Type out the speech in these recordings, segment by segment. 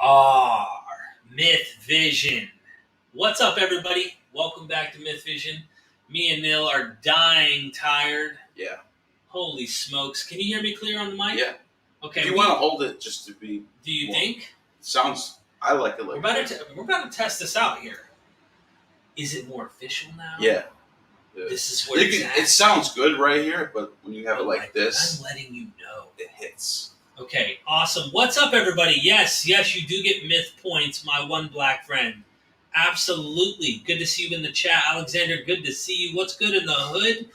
Ah, Myth Vision. What's up, everybody? Welcome back to Myth Vision. Me and Neil are dying tired. Yeah. Holy smokes. Can you hear me clear on the mic? Yeah. Okay. If you want to hold it just to be... Do you think? Sounds... I like it like we're about to test this out here. Is it more official now? Yeah. This is where it sounds good right here, but when you have it like this... I'm letting you know. It hits. Okay, awesome. What's up, everybody? Yes, you do get myth points, my one black friend. Absolutely. Good to see you in the chat. Alexander, good to see you. What's good in the hood?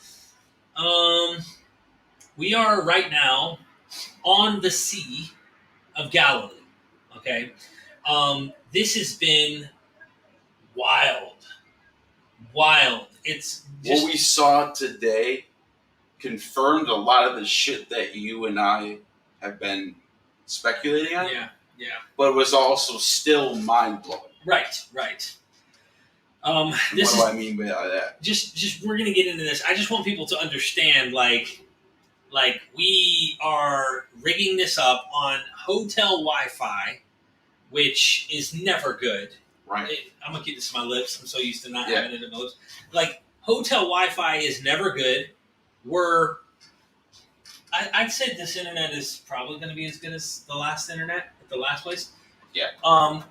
We are right now on the Sea of Galilee. Okay? This has been wild. It's just... What we saw today confirmed a lot of the shit that you and I have been speculating on. Yeah. But it was also still mind-blowing. Right. What do I mean by that? Just we're gonna get into this. I just want people to understand, like we are rigging this up on hotel Wi-Fi, which is never good. Right. I'm gonna keep this in my lips. I'm so used to not having it in my lips. Like, hotel Wi-Fi is never good. I'd say this internet is probably going to be as good as the last internet at the last place. Yeah.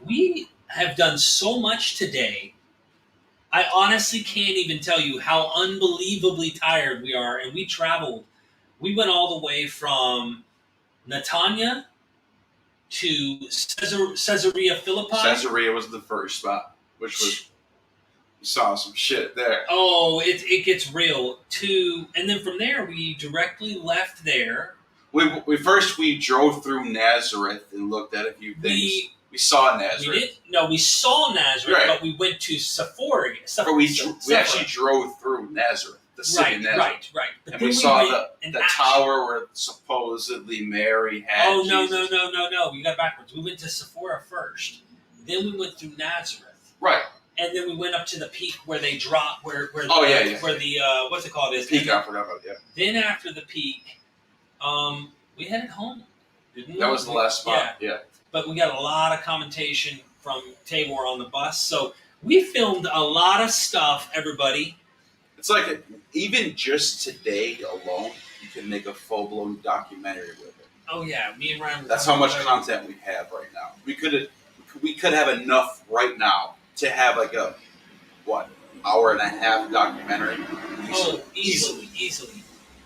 We have done so much today. I honestly can't even tell you how unbelievably tired we are. And we traveled. We went all the way from Netanya to Caesarea Philippi. Caesarea was the first spot, which was... You saw some shit there. Oh, it gets real. And then from there, we directly left there. We drove through Nazareth and looked at a few things. We saw Nazareth. We saw Nazareth, right. But we went to Sephora. We actually drove through Nazareth, the city of Nazareth. Right. But and we saw the tower where supposedly Mary had Jesus. No. You got backwards. We went to Sephora first. Then we went through Nazareth. Right. And then we went up to the peak where they drop, where the what's it called is. Peak, I forgot about it, Then after the peak, we headed home. Didn't we? That was the last spot, yeah. But we got a lot of commentation from Tabor on the bus, so we filmed a lot of stuff, everybody. It's like, even just today alone, you can make a full-blown documentary with it. Oh yeah, me and Ryan. That's how much content we have right now. We could have enough right now to have like a, hour and a half documentary? Easily.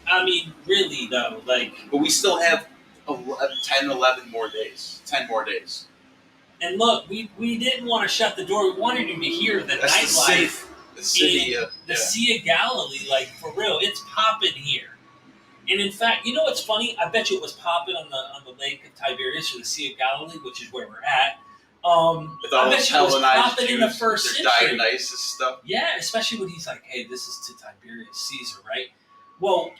I mean, really though, But we still have 10 more days. And look, we didn't want to shut the door. We wanted you to hear the nightlife. The Sea of Galilee, for real. It's popping here. And in fact, you know what's funny? I bet you it was popping on the Lake of Tiberias or the Sea of Galilee, which is where we're at. With all those Hellenized Jews, in the first their century. Dionysus stuff. Yeah, especially when he's like, hey, this is to Tiberius Caesar, right? Well,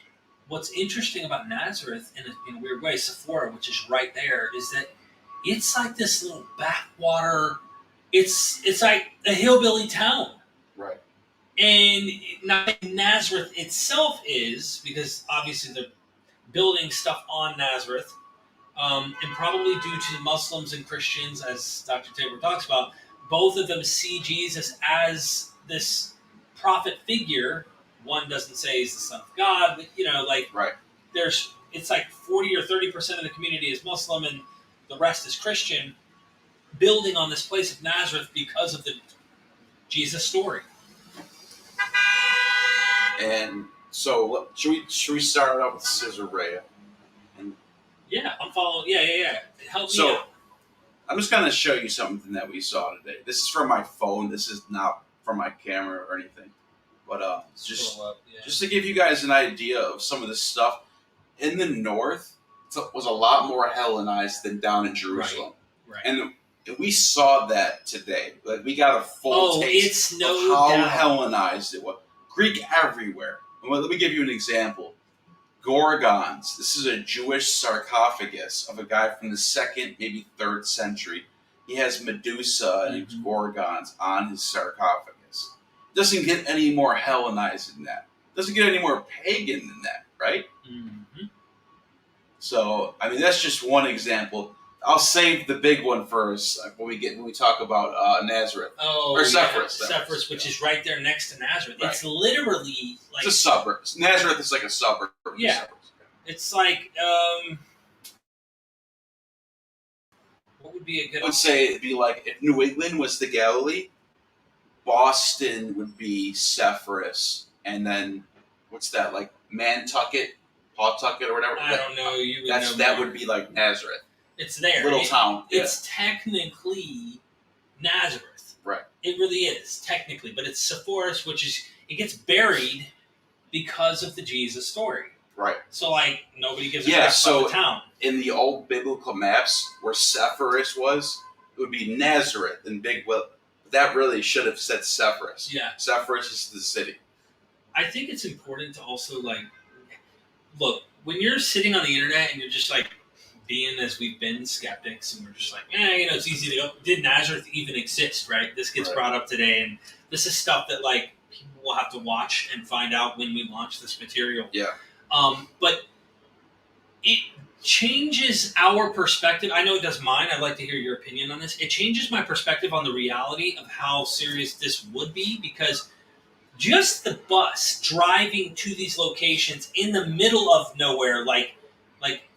what's interesting about Nazareth, in a weird way, Sephora, which is right there, is that it's like this little backwater, it's like a hillbilly town. Right. And Nazareth itself is, because obviously they're building stuff on Nazareth, and probably due to Muslims and Christians, as Dr. Tabor talks about, both of them see Jesus as this prophet figure. One doesn't say he's the Son of God, but, right. It's like 40 or 30% of the community is Muslim and the rest is Christian, building on this place of Nazareth because of the Jesus story. And so, should we start out with Caesarea? Yeah, I'm following. Yeah. Help me out. I'm just going to show you something that we saw today. This is from my phone. This is not from my camera or anything. But just to give you guys an idea of some of this stuff, in the north, it was a lot more Hellenized than down in Jerusalem. Right. And we saw that today. Like, we got a full taste of how Hellenized it was. Greek everywhere. And let me give you an example. Gorgons. This is a Jewish sarcophagus of a guy from the 2nd, maybe 3rd century. He has Medusa and Gorgons on his sarcophagus. Doesn't get any more Hellenized than that. Doesn't get any more pagan than that, right? Mm-hmm. So, I mean, that's just one example. I'll save the big one first when we talk about Nazareth. Or Sepphoris, which is right there next to Nazareth. Right. It's literally like it's a suburb. Nazareth is like a suburb. Yeah, it's like what would be a good? I would say it'd be like if New England was the Galilee, Boston would be Sepphoris, and then what's that like Nantucket, Pawtucket, or whatever? I don't know. That would be like Nazareth. It's there. Little town. It's technically Nazareth. Right. It really is, technically. But it's Sepphoris, it gets buried because of the Jesus story. Right. So, like, nobody gives a crap about the town. In the old biblical maps, where Sepphoris was, it would be Nazareth and that really should have said Sepphoris. Yeah. Sepphoris is the city. I think it's important to also, like, look, when you're sitting on the internet and you're just, like, being as we've been skeptics, and we're just like, it's easy to go. Did Nazareth even exist, right? This gets brought up today, and this is stuff that, like, people will have to watch and find out when we launch this material. Yeah. But it changes our perspective. I know it does mine. I'd like to hear your opinion on this. It changes my perspective on the reality of how serious this would be, because just the bus driving to these locations in the middle of nowhere, like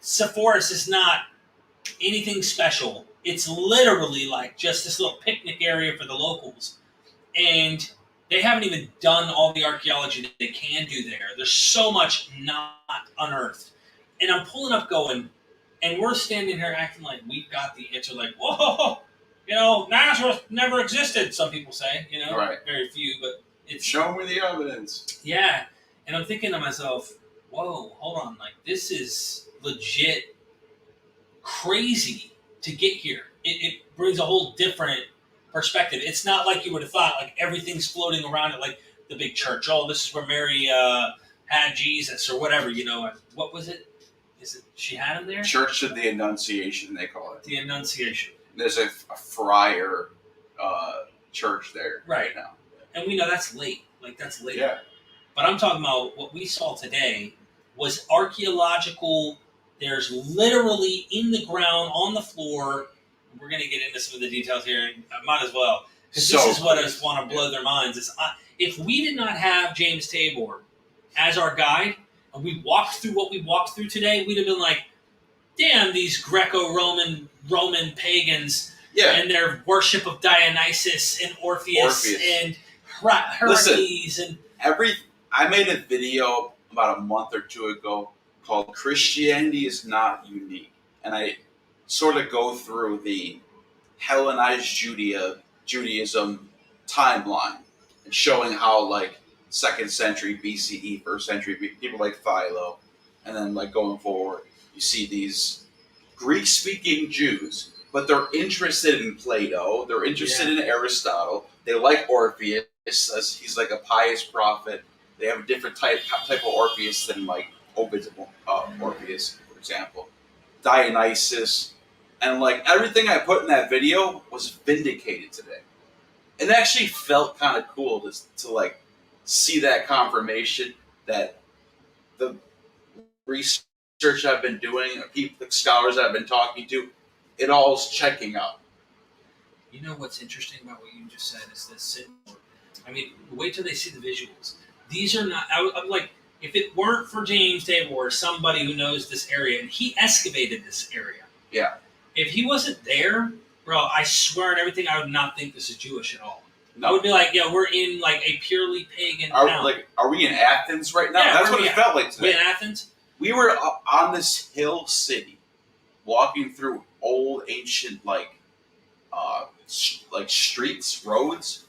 Sepphoris is not anything special. It's literally like just this little picnic area for the locals. And they haven't even done all the archaeology that they can do there. There's so much not unearthed. And I'm pulling up going, and we're standing here acting like we've got the answer, like, whoa, Nazareth never existed, some people say, right. Very few, but it's... Show me the evidence. Yeah. And I'm thinking to myself, whoa, hold on, like, this is legit crazy to get here. It brings a whole different perspective. It's not like you would have thought, like, everything's floating around it, like the big church. Oh, this is where Mary had Jesus, or whatever, What was it? Is it she had him there? Church of the Annunciation, they call it. The Annunciation. There's a friar church there right now. And we know that's late. Like, that's late. Yeah. But I'm talking about what we saw today was archaeological. There's literally in the ground, on the floor. We're going to get into some of the details here, and I might as well. Because this is what I just want to blow their minds. Is if we did not have James Tabor as our guide, and we walked through what we walked through today, we'd have been like, damn, these Greco-Roman pagans and their worship of Dionysus and Orpheus. And Heracles. I made a video about a month or two ago called Christianity is Not Unique. And I sort of go through the Hellenized Judaism timeline and showing how, like, 2nd century BCE, 1st century, people like Philo, and then, like, going forward, you see these Greek-speaking Jews, but they're interested in Plato, they're interested in Aristotle, they like Orpheus, as he's like a pious prophet. They have a different type of Orpheus than, like, Ovid's Orpheus, for example. Dionysus, and, like, everything I put in that video was vindicated today. It actually felt kind of cool to like see that confirmation that the research I've been doing, the scholars I've been talking to, it all's checking out. You know what's interesting about what you just said is this. I mean, wait till they see the visuals. These are not. I'm like, if it weren't for James Tabor, or somebody who knows this area, and he excavated this area. Yeah. If he wasn't there, bro, I swear on everything, I would not think this is Jewish at all. No. I would be like, we're in, like, a purely pagan town. Are we in Athens right now? Yeah, that's what it felt like today. We in Athens? We were up on this hill city, walking through old, ancient, like streets, roads,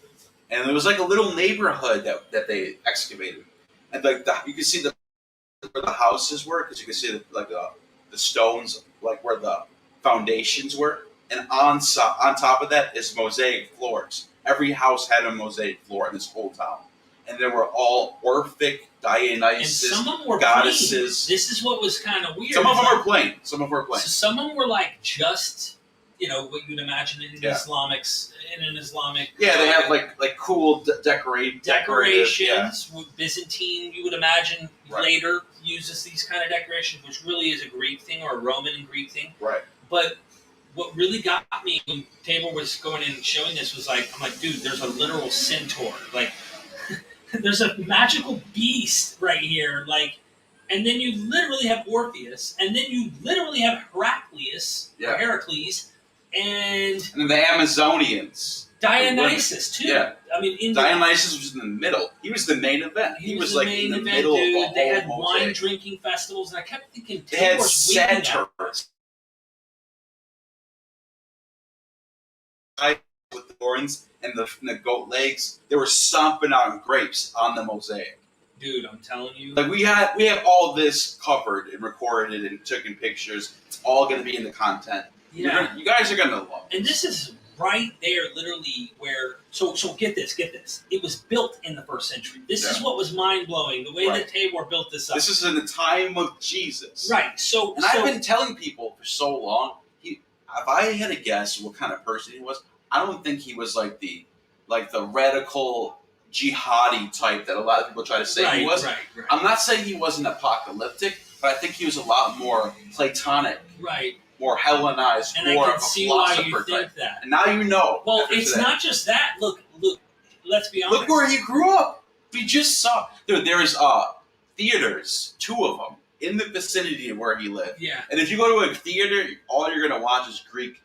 and there was, like, a little neighborhood that they excavated. And, like, you can see where the houses were, because you can see, the stones, like, where the foundations were. And on top of that is mosaic floors. Every house had a mosaic floor in this whole town. And they were all Orphic, Dionysus, and some of them were goddesses. Plain. This is what was kind of weird. Some of them were plain. So some of them were like just, what you'd imagine in an Islamic. Yeah, they have like cool decorations. Byzantine, you would imagine, later uses these kind of decorations, which really is a Greek thing or a Roman and Greek thing. Right. But what really got me when Tabor was going in and showing this was like, I'm like, dude, there's a literal centaur. Like, there's a magical beast right here. Like, and then you literally have Orpheus, and then you literally have Heracles, or Heracles, and then the Amazonians. Dionysus too. Yeah. I mean, Dionysus was in the middle. He was the main event. He was like in the middle of the whole They had mosaic. wine drinking festivals, and I kept thinking they had centaurs with the horns and the goat legs. They were stomping on grapes on the mosaic. Dude, I'm telling you. Like we have all this covered and recorded and taken pictures. It's all going to be in the content. Yeah. You guys are going to love it. And this is right there, literally, where... So get this. It was built in the first century. This is what was mind-blowing, the way that Tabor built this up. This is in the time of Jesus. Right. So I've been telling people for so long, if I had to guess what kind of person he was, I don't think he was like the radical jihadi type that a lot of people try to say he was. Right. I'm not saying he wasn't apocalyptic, but I think he was a lot more Platonic. Right. More Hellenized, and more I of a see why you philosopher think type. that. And now you know. Well, it's not just that. Look. Let's be honest. Look where he grew up. We just saw. There's theaters, 2 of them, in the vicinity of where he lived. Yeah. And if you go to a theater, all you're going to watch is Greek,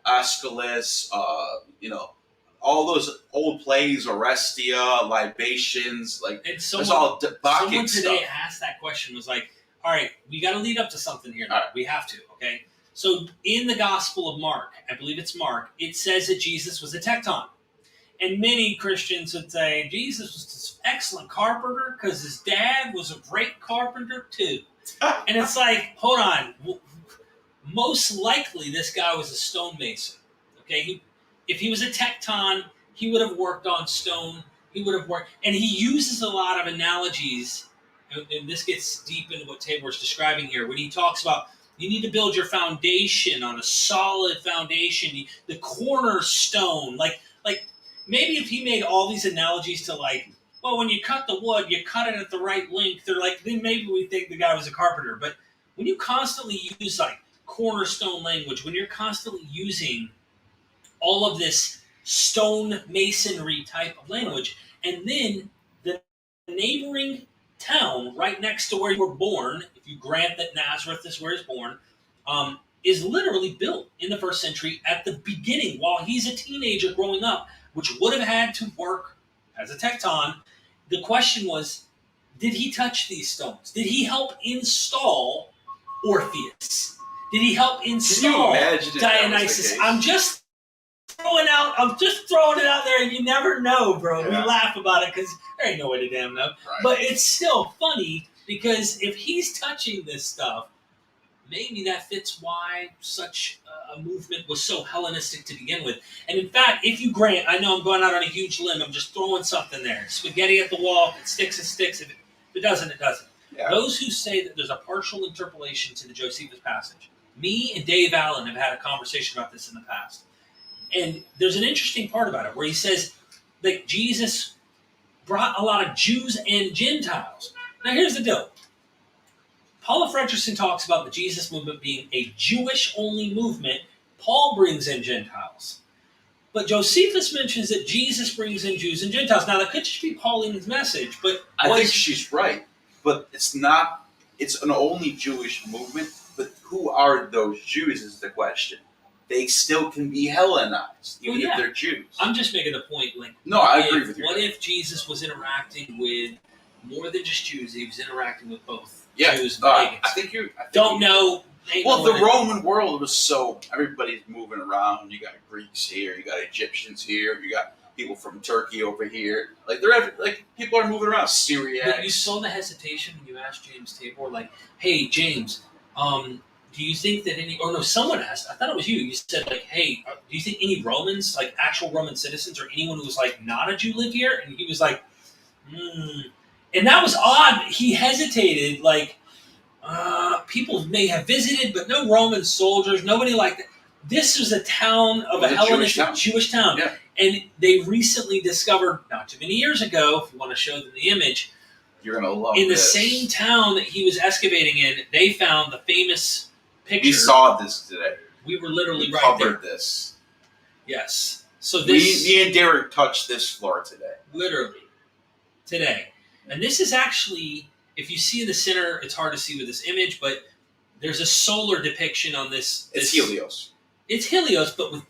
Aeschylus, all those old plays, Orestia, Libations, like it's all Bacchic someone today stuff. asked that question, was like, all right, we got to lead up to something here. Right. We have to, okay? So in the Gospel of Mark, I believe it's Mark, it says that Jesus was a tecton. And many Christians would say Jesus was this excellent carpenter because his dad was a great carpenter too. And it's like, hold on. Most likely this guy was a stonemason. Okay? If he was a tecton, he would have worked on stone. He would have worked. And he uses a lot of analogies. And this gets deep into what Tabor's describing here. When he talks about you need to build your foundation on a solid foundation, the cornerstone. Like maybe if he made all these analogies to well, when you cut the wood, you cut it at the right length. They're like, then maybe we think the guy was a carpenter. But when you constantly use cornerstone language, when you're constantly using all of this stone masonry type of language, and then the neighboring town right next to where you were born, if you grant that Nazareth is where he's born, is literally built in the first century at the beginning while he's a teenager growing up, which would have had to work as a tecton. The question was, did he touch these stones? Did he help install Orpheus? Did he help install Dionysus? I'm just throwing it out there, and you never know, bro. Yeah. We laugh about it because there ain't no way to damn know. Right. But it's still funny because if he's touching this stuff, maybe that fits why such a movement was so Hellenistic to begin with. And in fact, if you grant, I know I'm going out on a huge limb, I'm just throwing something there. Spaghetti at the wall, if it sticks, it sticks. If it doesn't, it doesn't. Yeah. Those who say that there's a partial interpolation to the Josephus passage, me and Dave Allen have had a conversation about this in the past. And there's an interesting part about it where he says that Jesus brought a lot of Jews and Gentiles. Now here's the deal. Paula Fredrickson talks about the Jesus movement being a Jewish-only movement. Paul brings in Gentiles. But Josephus mentions that Jesus brings in Jews and Gentiles. Now, that could just be Pauline's message, but... I think she's right. But it's not... It's an only Jewish movement, but who are those Jews is the question. They still can be Hellenized, even if they're Jews. I'm just making the point, I agree with you. What if Jesus was interacting with more than just Jews? He was interacting with both. Yeah, Jews and pagans. I think you're... Don't know. Well, the Roman world was so... Everybody's moving around. You got Greeks here. You got Egyptians here. You got people from Turkey over here. People are moving around. Syria. But you saw the hesitation when you asked James Tabor, hey, James, do you think that any... Or no, someone asked. I thought it was you. You said, hey, do you think any Romans, actual Roman citizens or anyone who was, not a Jew live here? And he was like, And that was odd. He hesitated, people may have visited, but no Roman soldiers, nobody like that. This was a town of a Hellenistic Jewish town. Yeah. And they recently discovered, not too many years ago, if you want to show them the image, you're going to love in the same town that he was excavating in, they found the famous picture. We saw this today. We were literally we right covered there. this. Yes. So this... Me and Derek touched this floor today. Literally. Today. And this is actually, if you see in the center, it's hard to see with this image, but there's a solar depiction on this. It's Helios. It's Helios, but with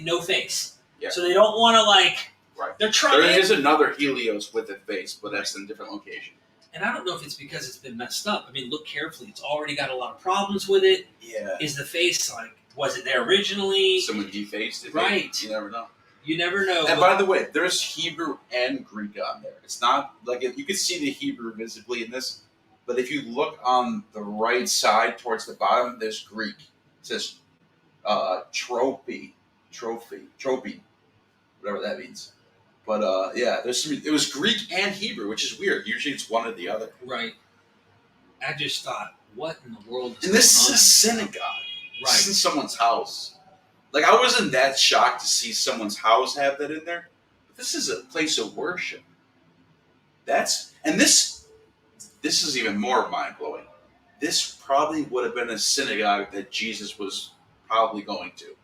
no face. Yeah. So they don't want to, like... Right. They're trying... There is another Helios with a face, but that's in a different location. And I don't know if it's because it's been messed up. I mean, look carefully. It's already got a lot of problems with it. Yeah. Is the face, like, was it there originally? Someone defaced it. Right. You never know. You never know. And by the way, there's Hebrew and Greek on there. It's not like you can see the Hebrew visibly in this, but if you look on the right side towards the bottom, there's Greek. It says trophy, whatever that means. But yeah, it was Greek and Hebrew, which is weird. Usually it's one or the other. Right. I just thought, what in the world is And this going is a synagogue. Right. This isn't someone's house. Like, I wasn't that shocked to see someone's house have that in there. But this is a place of worship. This is even more mind-blowing. This probably would have been a synagogue that Jesus was probably going to.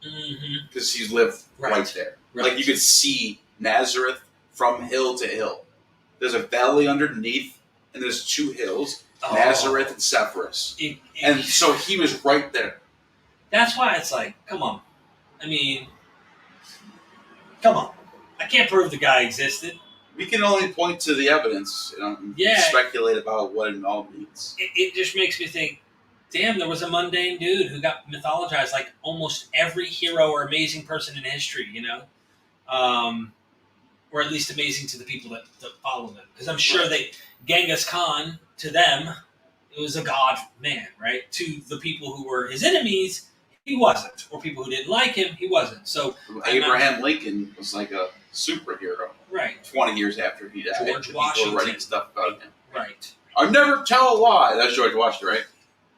Because he lived right there. Right. Like, you could see Nazareth from hill to hill. There's a valley underneath, and there's two hills, Nazareth and Sepphoris. And so he was right there. That's why it's like, come on. I mean, come on. I can't prove the guy existed. We can only point to the evidence, and speculate about what it all means. It just makes me think, damn, there was a mundane dude who got mythologized like almost every hero or amazing person in history, you know? Or at least amazing to the people that follow them. Because I'm sure Genghis Khan, to them, it was a god man, right? To the people who were his enemies, he wasn't. Or people who didn't like him, he wasn't. So Abraham Lincoln was like a superhero. Right. 20 years after he died. George Washington. People were writing stuff about him. Right. I'll never tell a lie. That's George Washington,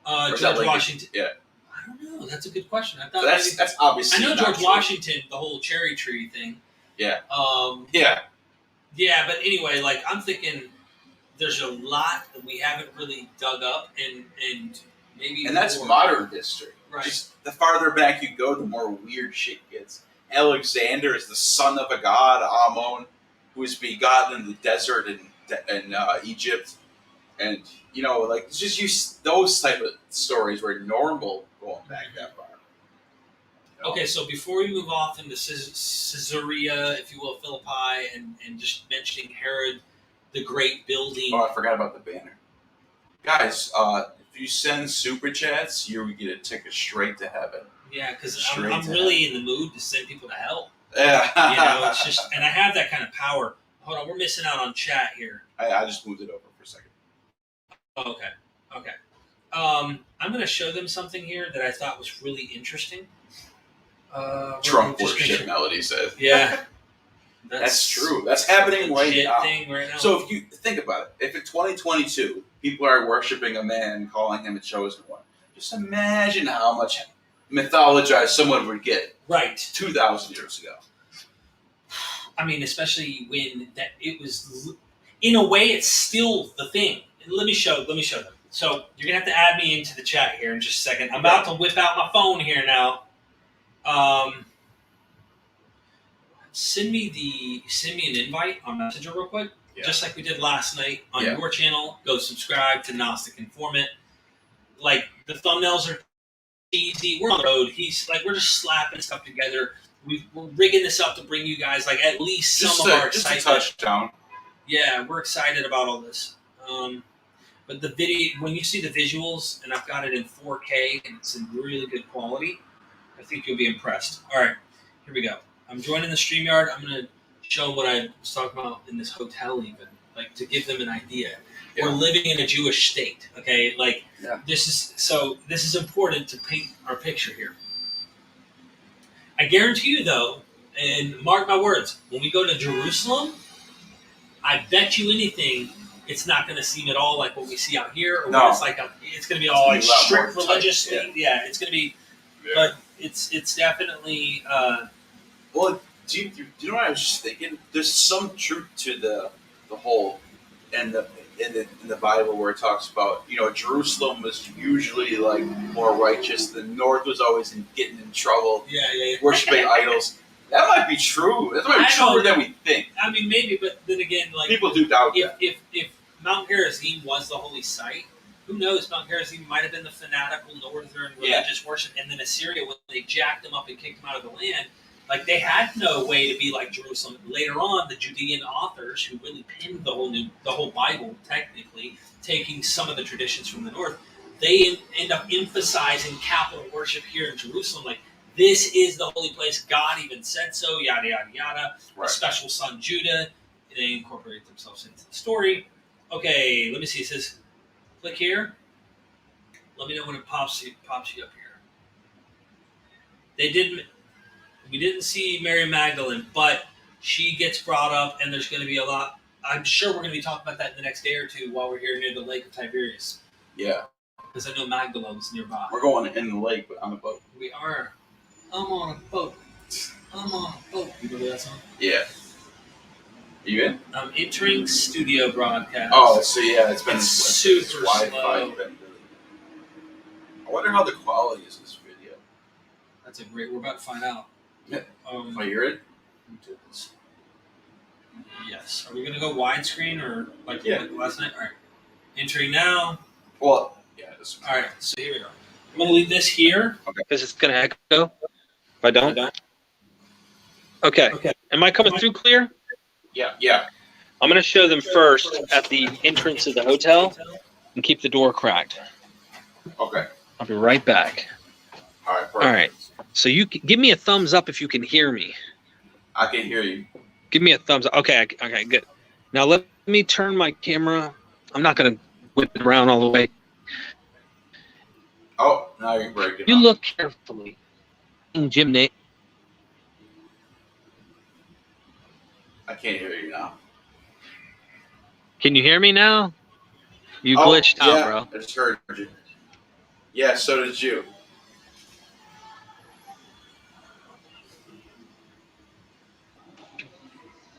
right? George Washington. Yeah. I don't know. That's a good question. I thought that's obviously. I know not George true. Washington, the whole cherry tree thing. Yeah. Yeah. Yeah, but anyway, like I'm thinking, there's a lot that we haven't really dug up, and maybe. And that's modern history. Right. Just the farther back you go, the more weird shit gets. Alexander is the son of a god, Ammon, who was begotten in the desert in Egypt, and like just use those type of stories were normal going back that far. Okay, so before we move off into Caesarea, if you will, Philippi, and just mentioning Herod the Great building. Oh, I forgot about the banner. Guys, if you send super chats, you get a ticket straight to heaven. Yeah, because I'm really in the mood to send people to hell. Yeah. It's just, and I have that kind of power. Hold on, we're missing out on chat here. I just moved it over for a second. Okay. I'm going to show them something here that I thought was really interesting. Trump worship, Melody said. Yeah. That's true. That's happening right now. Right now. So if you think about it, if in 2022 people are worshiping a man and calling him a chosen one, just imagine how much mythologized someone would get. Right. 2,000 years ago. I mean, especially when it was, in a way, it's still the thing. Let me show them. So you're gonna have to add me into the chat here in just a second. I'm about to whip out my phone here now. Send me an invite on Messenger real quick, just like we did last night on your channel. Go subscribe to Gnostic Informant. Like the thumbnails are easy. We're on the road. We're just slapping stuff together. We're rigging this up to bring you guys like at least some of our excitement. Just a touchdown. Yeah, we're excited about all this. But the video, when you see the visuals, and I've got it in 4K and it's in really good quality, I think you'll be impressed. All right, here we go. I'm joining the StreamYard. I'm going to show what I was talking about in this hotel even, like to give them an idea. Yeah. We're living in a Jewish state, okay? Like this is important to paint our picture here. I guarantee you though, and mark my words, when we go to Jerusalem, I bet you anything, it's not going to seem at all like what we see out here, or it's like it's going to be all like strict religiously. Yeah, it's going to be, but it's definitely. Well, do you know what I was just thinking? There's some truth to the whole, and in the Bible where it talks about, Jerusalem was usually like more righteous. The North was always getting in trouble. Yeah. Worshiping idols. That might be true. That might be truer than we think. I mean, maybe, but then again, like people do doubt that. If Mount Gerizim was the holy site, who knows? Mount Gerizim might have been the fanatical northern religious worship, and then Assyria, when they jacked them up and kicked them out of the land, like they had no way to be like Jerusalem. Later on, the Judean authors who really pinned the whole Bible, technically taking some of the traditions from the north, they end up emphasizing capital worship here in Jerusalem. Like, this is the holy place. God even said so. Yada yada yada. Right. The special son Judah. They incorporate themselves into the story. Okay, let me see. It says, click here. Let me know when it pops you up here. We didn't see Mary Magdalene, but she gets brought up, and there's going to be a lot. I'm sure we're going to be talking about that in the next day or two while we're here near the Lake of Tiberias. Yeah. Because I know Magdalene's nearby. We're going in the lake, but on a boat. We are. I'm on a boat. I'm on a boat. You remember that song? Yeah. You in? I'm entering studio broadcast. Oh, so yeah, it's been super Wi-Fi slow. I wonder how the quality is in this video. That's a great. We're about to find out. Yeah. You're in? Yes. Are we gonna go widescreen or like last night? All right. Entering now. Well, yeah. All right. So here we go. I'm gonna leave this here because it's gonna echo. If I don't. Okay. Am I coming through clear? Yeah. I'm going to show them first at the entrance of the hotel and keep the door cracked. Okay. I'll be right back. All right. Perfect. All right. So you give me a thumbs up if you can hear me. I can hear you. Give me a thumbs up. Okay, good. Now let me turn my camera. I'm not going to whip it around all the way. Oh, now you're breaking You up. look carefully. Gymnasium. I can't hear you now. Can you hear me now? You glitched out, bro. I just heard you. Yeah, so did you.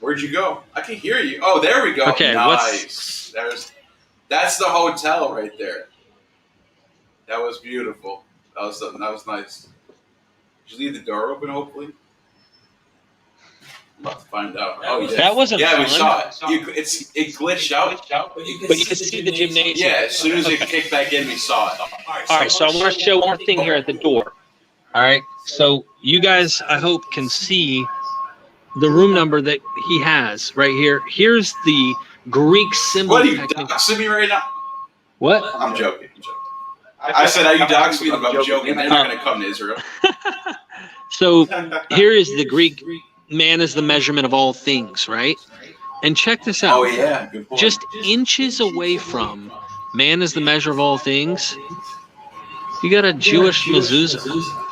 Where'd you go? I can hear you. Oh, there we go. Okay, nice. That's the hotel right there. That was beautiful. That was nice. Did you leave the door open, hopefully? I'm about to find out. That wasn't fun. Yeah, we saw it. It glitched out. But you can see the gymnasium. Yeah, as soon as it kicked back in, we saw it. All right, so I want to show one thing here at the door. All right, so you guys, I hope, can see the room number that he has right here. Here's the Greek symbol. What, are you doxing me right now? What? I'm joking. I said, are you doxing me? I'm joking. They're not going to come to Israel. So here is the Greek, man is the measurement of all things, right? And check this out. Oh, yeah. Good point. Just inches away from man is the measure of all things, you got a Jewish mezuzah.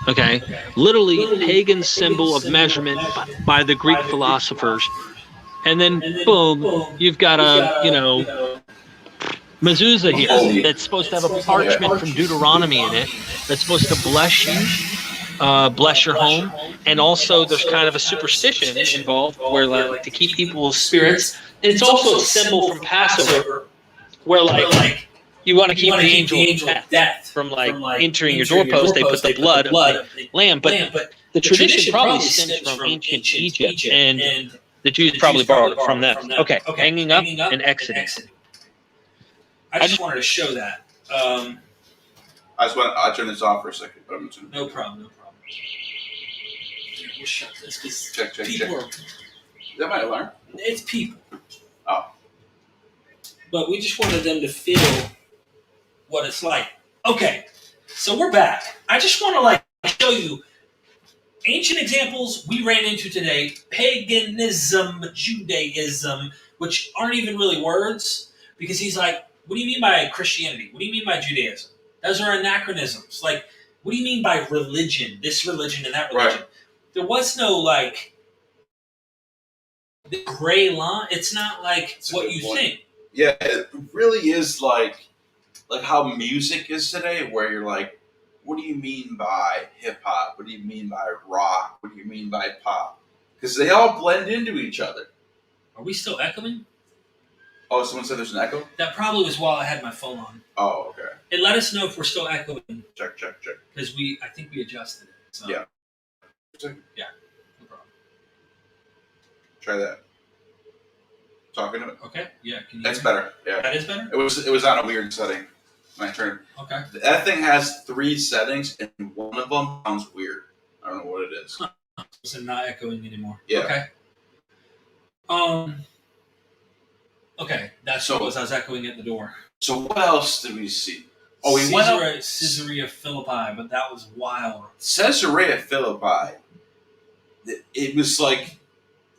Okay, literally pagan symbol of measurement by the Greek philosophers, and then boom, you've got a mezuzah here that's supposed to have a parchment from Deuteronomy in it that's supposed to bless you, bless your home, and also there's kind of a superstition involved where like to keep people's spirits. It's also a symbol from Passover, where like you want to keep the angel of death from like entering your doorpost. They put the blood of the lamb, but the tradition probably stems from ancient Egypt, and the Jews probably borrowed it from them. Okay, hanging up and exiting. I just wanted to show that. I'll turn this off for a second. But No problem. We'll shut this because check. Is that my alarm? It's people. Oh. But we just wanted them to feel what it's like. Okay, so we're back. I just want to show you ancient examples we ran into today. Paganism, Judaism, which aren't even really words, because he's like, what do you mean by Christianity? What do you mean by Judaism? Those are anachronisms. Like, what do you mean by religion? This religion and that religion. Right. There was no, the gray line. It's not like it's what you think. Yeah, it really is like how music is today, where you're like, what do you mean by hip-hop? What do you mean by rock? What do you mean by pop? Because they all blend into each other. Are we still echoing? Oh, someone said there's an echo? That probably was while I had my phone on. Oh, okay. And let us know if we're still echoing. Check. Because I think we adjusted it. So. Yeah. Yeah, no problem. Try that. Talking to it. Okay. Yeah. Can you That's better. Yeah. That is better? It was on a weird setting when I turned. Okay. That thing has 3 settings, and one of them sounds weird. I don't know what it is. So not echoing anymore. Yeah. Okay. Okay. That's what it was. I was echoing at the door. So what else did we see? Oh, we went up Caesarea Philippi, but that was wild. Caesarea Philippi. It was like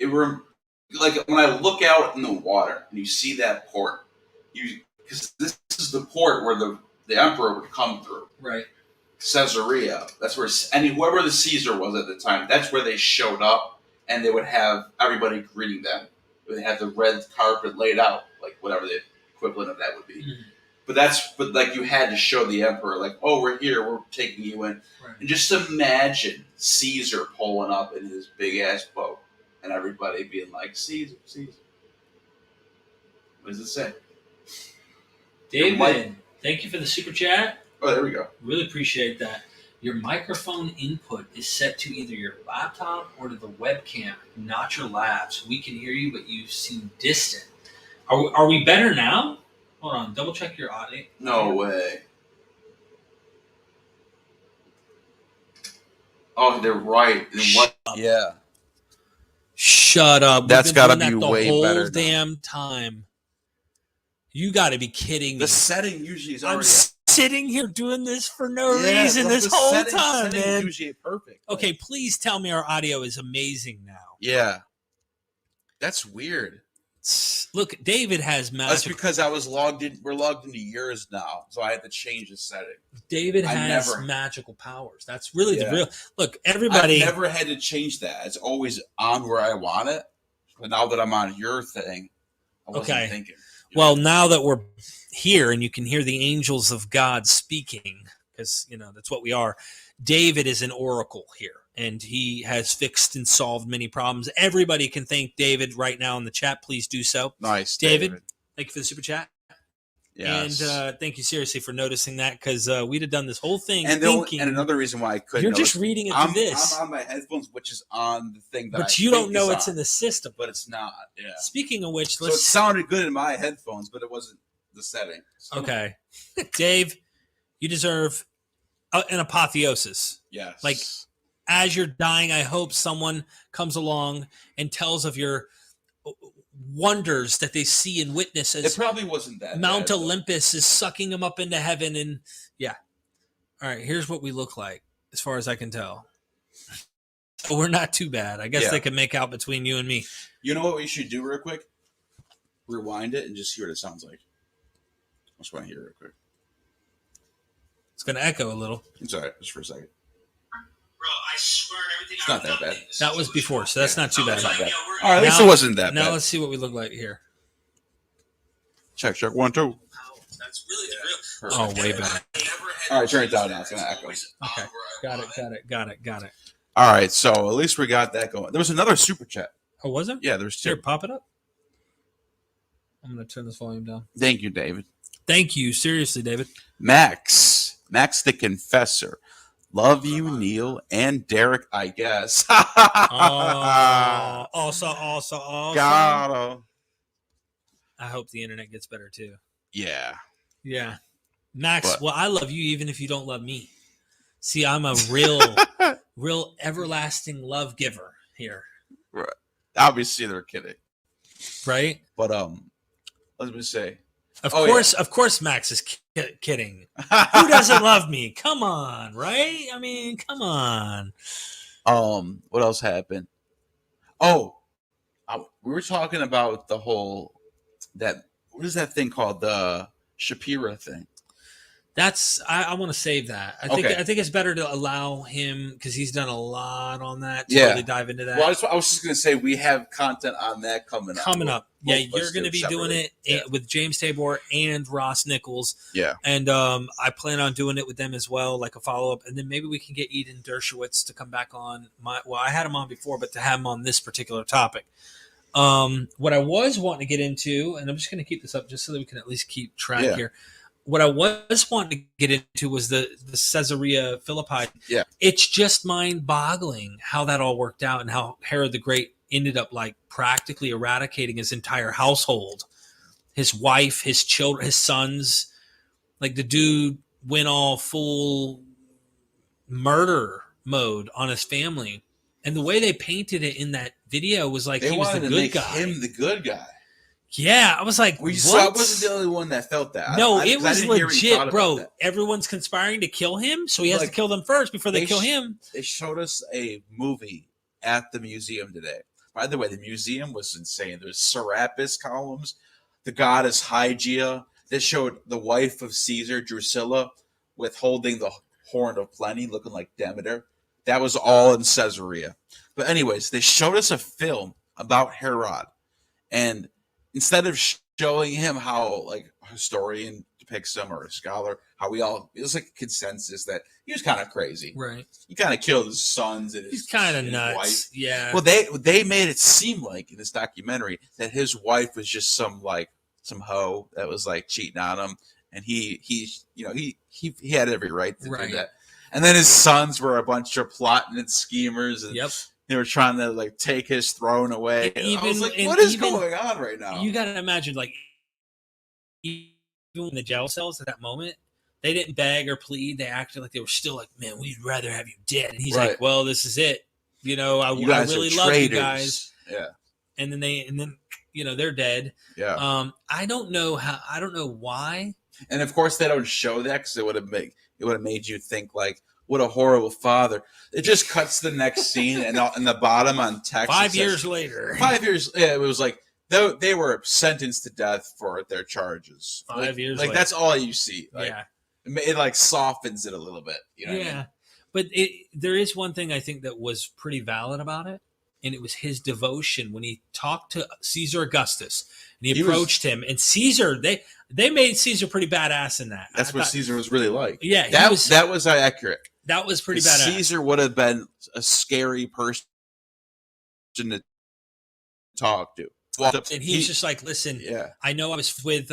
when I look out in the water and you see that port, because this is the port where the emperor would come through. Right. Caesarea. That's where whoever the Caesar was at the time. That's where they showed up, and they would have everybody greeting them. They had the red carpet laid out, like whatever the equivalent of that would be. Mm-hmm. But like you had to show the emperor, like, oh, we're here, we're taking you in. Right. And just imagine Caesar pulling up in his big ass boat, and everybody being like, Caesar. What does it say? David, thank you for the super chat. Oh, there we go. Really appreciate that. Your microphone input is set to either your laptop or to the webcam, not your labs. We can hear you, but you seem distant. Are we better now? Hold on, double check your audio. No way. Oh, they're right. Yeah. Shut up. That's got to be way better. The whole damn time. You got to be kidding me. The setting usually is already. I'm sitting here doing this for no reason this whole time, man. Usually perfect. Okay, please tell me our audio is amazing now. Yeah. That's weird. Look, David has magic. That's because I was logged in. We're logged into yours now, so I had to change the setting. David has magical powers. That's really the real. Look, everybody. I've never had to change that. It's always on where I want it. But now that I'm on your thing, I wasn't thinking. Well, now that we're here and you can hear the angels of God speaking, because that's what we are. David is an oracle here, and he has fixed and solved many problems. Everybody can thank David right now in the chat. Please do so. Nice, David. Thank you for the super chat. Yes. And thank you seriously for noticing that, because we'd have done this whole thing and another reason why I couldn't. You're just reading it through this. I'm on my headphones, which is on the thing that. But you don't know it's in the system. But it's not. Yeah. Speaking of which, so it sounded good in my headphones, but it wasn't the setting. So. Okay, Dave, you deserve an apotheosis. Yes. Like, as you're dying, I hope someone comes along and tells of your wonders that they see and witness as it probably wasn't that Mount bad, Olympus is sucking them up into heaven. And yeah. All right, here's what we look like as far as I can tell. So we're not too bad. I guess they can make out between you and me. You know what we should do real quick? Rewind it and just hear what it sounds like. I just want to hear it real quick. It's going to echo a little. It's all right, just for a second. Bro, I swear everything. It's not that bad. That was before, so that's not too bad. Not bad. All right, at least it wasn't that bad. Now let's see what we look like here. Check 1, 2. That's really the real. Oh, way better. All right, turn it down now. It's gonna echo. Okay, got it. All right, so at least we got that going. There was another super chat. Oh, was there? Yeah, there's 2. Here, pop it up. I'm gonna turn this volume down. Thank you, David. Thank you, seriously, David. Max the Confessor. Love you, Neil and Derek, I guess. Also. Got him. I hope the internet gets better too. Yeah. Max, well, I love you even if you don't love me. See, I'm a real everlasting love giver here. Right. Obviously, they're kidding. Right? But let me say. Of course, Max is kidding. Who doesn't love me? Come on, right? I mean, come on. What else happened? Oh, we were talking about the whole what is that thing called? The Shapira thing. That's I want to save that. I think it's better to allow him, because he's done a lot on that to really dive into that. Well, I was just going to say we have content on that coming up. Yeah, you're going to be doing it with James Tabor and Ross Nichols. Yeah. And I plan on doing it with them as well, like a follow-up. And then maybe we can get Eden Dershowitz to come back on. I had him on before, but to have him on this particular topic. What I was wanting to get into, and I'm just going to keep this up just so that we can at least keep track here. What I was wanting to get into was the Caesarea Philippi. Yeah. It's just mind-boggling how that all worked out and how Herod the Great ended up like practically eradicating his entire household, his wife, his children, his sons. Like the dude went all full murder mode on his family. And the way they painted it in that video was like he was the good guy. Him the good guy. Yeah, I was like, what? So I wasn't the only one that felt that. No, it was legit, bro. Everyone's conspiring to kill him, so he has to kill them first before they kill him. They showed us a movie at the museum today. By the way, the museum was insane. There's Serapis columns, the goddess Hygeia. They showed the wife of Caesar, Drusilla, withholding the horn of plenty, looking like Demeter. That was all in Caesarea. But anyways, they showed us a film about Herod, and instead of showing him how like a historian depicts him or a scholar, how it was like a consensus that he was kind of crazy. Right. He kind of killed his sons and he's kind of nuts. Wife. Yeah. Well, they made it seem like in this documentary that his wife was just some hoe that was like cheating on him, and he had every right to do that. And then his sons were a bunch of plotting and schemers, and they were trying to like take his throne away. I was like, what is going on right now? You got to imagine, like, even in the jail cells at that moment, they didn't beg or plead. They acted like they were still like, man, we'd rather have you dead. And he's like, well, this is it. You know, I really love you guys. Yeah. And then they're dead. Yeah. I don't know why. And of course they don't show that because it would have made you think like, what a horrible father. It just cuts the next scene and in the bottom on text. 5 years later. 5 years. Yeah, it was like they were sentenced to death for their charges. 5 years later. That's all you see. Like, yeah. It like softens it a little bit. You know what I mean? But there is one thing I think that was pretty valid about it. And it was his devotion when he talked to Caesar Augustus and he approached him. And Caesar, they made Caesar pretty badass in that. That's what Caesar was really like. Yeah. That was accurate. That was pretty badass. Caesar would have been a scary person to talk to. And he's just like, listen, I know I was with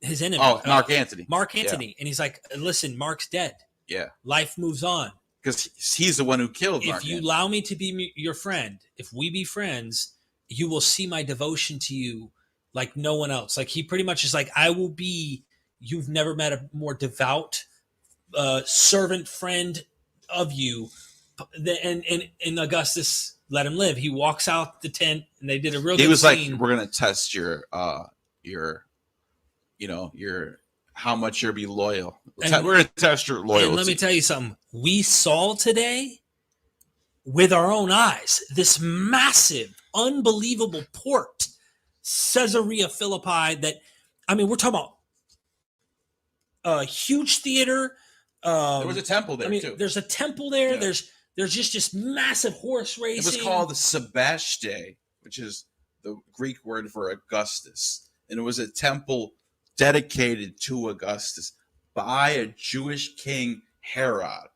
his enemy. Oh, Mark Antony. Mark Antony. Yeah. And he's like, listen, Mark's dead. Yeah. Life moves on. Because he's the one who killed Mark. If you allow me to be your friend, if we be friends, you will see my devotion to you like no one else. Like he pretty much is like, I will be, you've never met a more devout servant friend of you. And Augustus let him live. He walks out the tent and they did a real good scene. He was like, we're going to test your how much you'll be loyal. We're going to test your loyalty. And let me tell you something. We saw today with our own eyes this massive, unbelievable port, Caesarea Philippi, that, I mean, we're talking about a huge theater. There was a temple there, too. There's a temple there. Yeah. There's just this massive horse racing. It was called the Sebaste, which is the Greek word for Augustus. And it was a temple dedicated to Augustus by a Jewish king, Herod.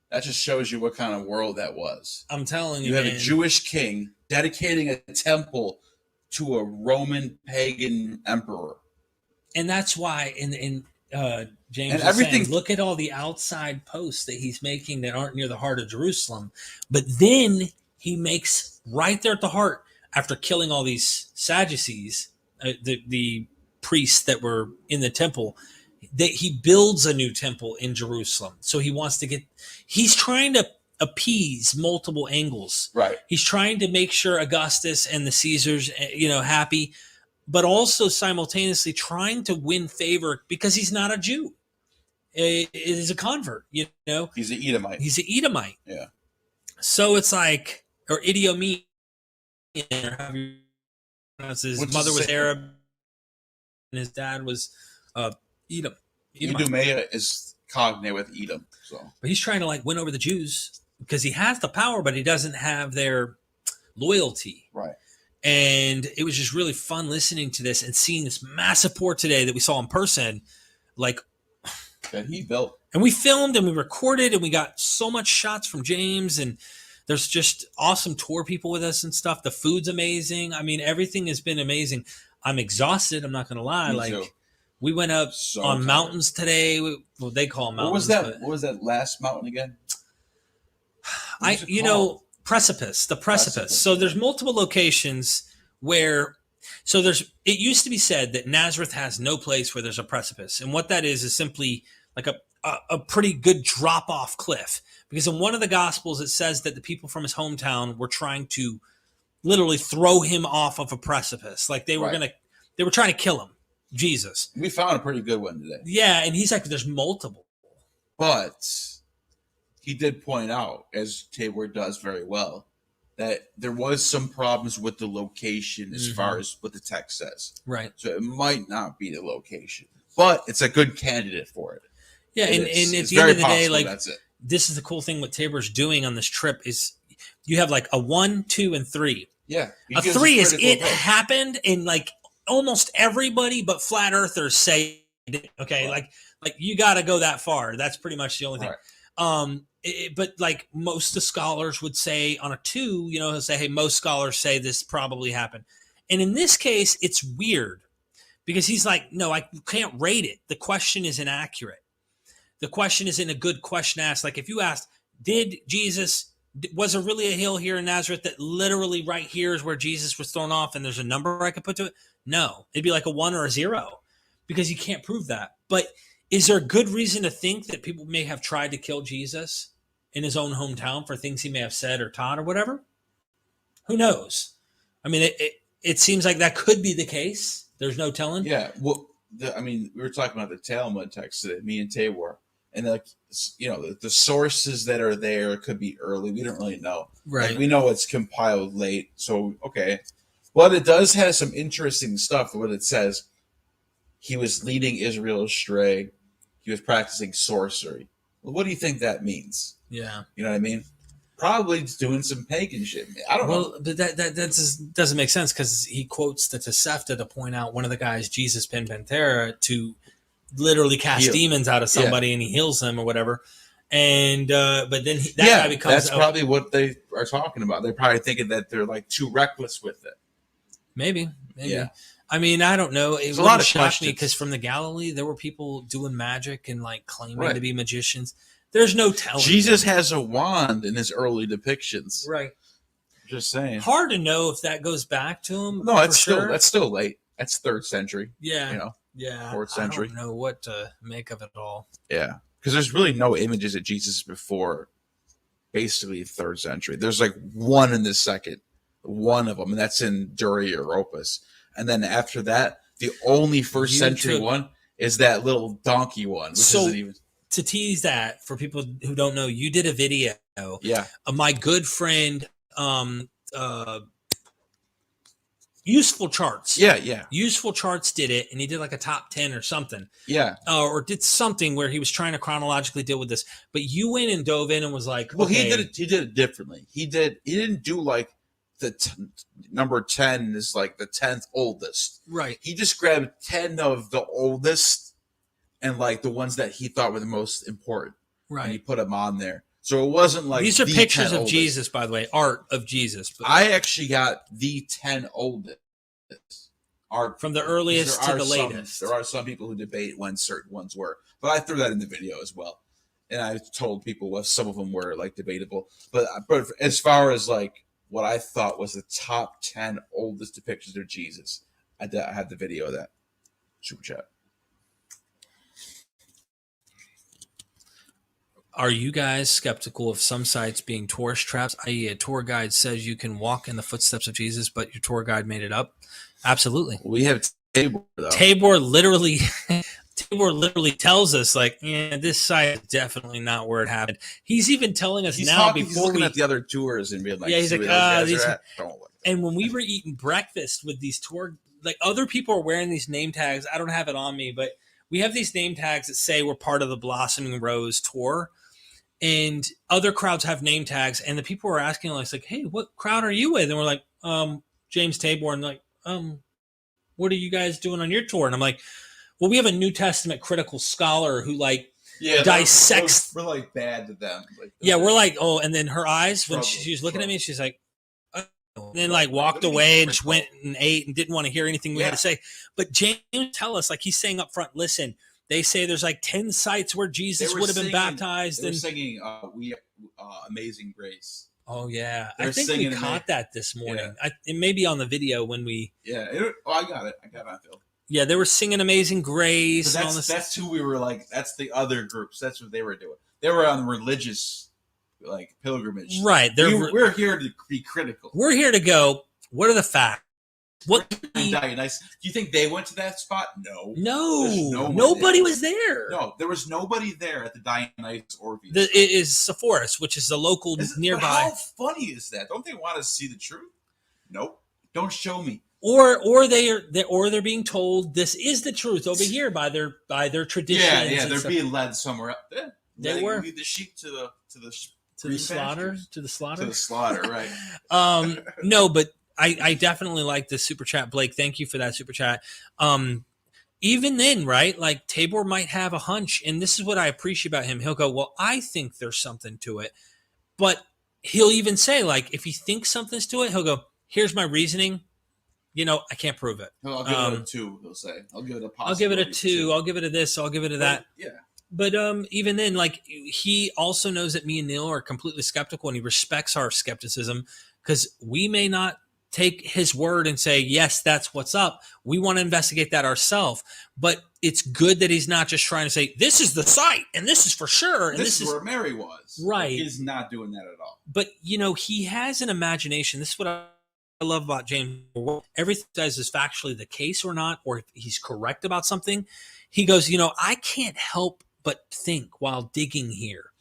That just shows you what kind of world that was. I'm telling you, you have a Jewish king dedicating a temple to a Roman pagan emperor, and that's why in James and was everything. Saying, look at all the outside posts that he's making that aren't near the heart of Jerusalem, but then he makes right there at the heart after killing all these Sadducees, the priests that were in the temple, that he builds a new temple in Jerusalem. So he's trying to appease multiple angles. Right. He's trying to make sure Augustus and the Caesars, happy, but also simultaneously trying to win favor because he's not a Jew. He's a convert, He's an Edomite. Yeah. So it's like, or Idiomede, or however you pronounce his mother was Arab, and his dad was Edom. Idumea is cognate with Edom. So, but he's trying to win over the Jews because he has the power, but he doesn't have their loyalty. Right. And it was just really fun listening to this and seeing this massive port today that we saw in person, that he built. And we filmed and we recorded and we got so much shots from James and There's just awesome tour people with us and stuff. The food's amazing. I mean, everything has been amazing. I'm exhausted. I'm not going to lie. Me too. We went up on tired. Mountains today. Well, they call them mountains. What was that last mountain again? Precipice. The precipice. So there's multiple locations where. So it used to be said that Nazareth has no place where there's a precipice, and what that is simply like a pretty good drop off cliff. Because in one of the Gospels, it says that the people from his hometown were trying to literally throw him off of a precipice. Like they were trying to kill him, Jesus. We found a pretty good one today. Yeah, and he's like, there's multiple. But he did point out, as Tabor does very well, that there was some problems with the location as far as what the text says. Right. So it might not be the location, but it's a good candidate for it. Yeah, and at the end of the day, like that's it. This is the cool thing what Tabor's doing on this trip is you have like a 1, 2, and 3. Yeah. A 3 is it happened, and like almost everybody but flat earthers say it. Okay, right. like you got to go that far. That's pretty much the only thing. Right. But like most of the scholars would say on a 2, he'll say, hey, most scholars say this probably happened. And in this case, it's weird because he's like, no, I can't rate it. The question is inaccurate. The question isn't a good question asked. Like if you asked, was there really a hill here in Nazareth that literally right here is where Jesus was thrown off and there's a number I could put to it? No, it'd be like a 1 or a 0 because you can't prove that. But is there a good reason to think that people may have tried to kill Jesus in his own hometown for things he may have said or taught or whatever? Who knows? I mean, it seems like that could be the case. There's no telling. Yeah. Well, we were talking about the Talmud text today, me and Tabor. And the sources that are there could be early. We don't really know. Right. Like, we know it's compiled late. So, okay. But it does have some interesting stuff. What it says, he was leading Israel astray. He was practicing sorcery. Well, what do you think that means? Yeah. You know what I mean? Probably doing some pagan shit. I don't know. Well, but that just doesn't make sense because he quotes the Tosefta to point out one of the guys, Jesus Ben Pantera, to literally cast demons out of somebody and he heals them or whatever. And but then that guy becomes that's probably what they are talking about. They're probably thinking that they're like too reckless with it. Maybe. Yeah. I mean, I don't know. It a lot of shocked me because from the Galilee there were people doing magic and like claiming to be magicians. There's no telling. Jesus has a wand in his early depictions. Right. Just saying. Hard to know if that goes back to him. No, that's still late. That's 3rd century. Yeah. Yeah, 4th century. I don't know what to make of it all. Yeah, because there's really no images of Jesus before basically 3rd century. There's like one in the 2nd, one of them, and that's in Dura Europus. And then after that, the only 1st century one is that little donkey one. Which isn't even... To tease that, for people who don't know, you did a video. Yeah. My good friend... Useful Charts. Yeah. Useful Charts did it, and he did like a top 10 or something. Yeah. Or did something where he was trying to chronologically deal with this. But you went and dove in and was like, well, okay. He did it differently. He didn't do like the number 10 is like the 10th oldest. Right. He just grabbed 10 of the oldest and like the ones that he thought were the most important. Right. And he put them on there. So it wasn't like these are pictures of Jesus, by the way, art of Jesus. But I actually got the 10 oldest art from the earliest to the latest. There are some people who debate when certain ones were, but I threw that in the video as well, and I told people what some of them were like debatable. But as far as like what I thought was the top 10 oldest depictions of Jesus, I had the video of that. Super chat. Are you guys skeptical of some sites being tourist traps, i.e. a tour guide says you can walk in the footsteps of Jesus, but your tour guide made it up? Absolutely. We have Tabor, though. Tabor literally tells us, like, yeah, this site is definitely not where it happened. He's even telling us now he's looking at the other tours and being like, yeah, he's like, don't look. And when we were eating breakfast with these tour, like other people are wearing these name tags. I don't have it on me, but we have these name tags that say we're part of the Blossoming Rose tour. And other crowds have name tags, and the people were asking us, like, hey, what crowd are you with? And we're like, James Tabor. And like, what are you guys doing on your tour? And I'm like, well, we have a New Testament critical scholar who like dissects. We're like bad to them. Like, we're like, oh, and then her eyes when she was looking at me, she's like, oh. And then like walked away and just went and ate and didn't want to hear anything we had to say. But James tell us, like he's saying up front, listen, they say there's like 10 sites where Jesus would have been baptized. They were singing Amazing Grace. Oh, yeah. I think we caught that this morning. Yeah. It may be on the video when we... Yeah. I got it. I got it on film. Yeah, they were singing Amazing Grace. But that's who we were like. That's the other groups. That's what they were doing. They were on religious like pilgrimage. Right. We're here to be critical. We're here to go, what are the facts? What do you think they went to that spot? No. Nobody was there. No, there was nobody there at the Dionysus Orpheus. It is Sepphoris, which is the local nearby. How funny is that? Don't they want to see the truth? Nope. Don't show me. Or they're being told this is the truth over here by their traditions. Yeah, they're being led somewhere up there. They were lead the sheep to the slaughter, right? No, but I definitely like the super chat, Blake. Thank you for that super chat. Even then, right? Like Tabor might have a hunch, and this is what I appreciate about him. He'll go, well, I think there's something to it, but he'll even say, like, if he thinks something's to it, he'll go, here's my reasoning. I can't prove it. I'll give it a 2. He'll say, I'll give it a possibility. I'll give it a 2. I'll give it a this. I'll give it a that. Yeah. But even then, like he also knows that me and Neil are completely skeptical, and he respects our skepticism because we may not take his word and say, yes, that's what's up. We want to investigate that ourselves. But it's good that he's not just trying to say, this is the site and this is for sure. And this is where Mary was. Right. Like, he's not doing that at all. But, he has an imagination. This is what I love about James. Everything he says is factually the case or not, or if he's correct about something. He goes, I can't help but think while digging here.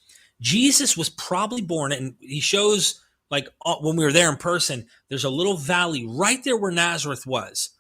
Jesus was probably born, and he shows, like when we were there in person, there's a little valley right there where Nazareth was.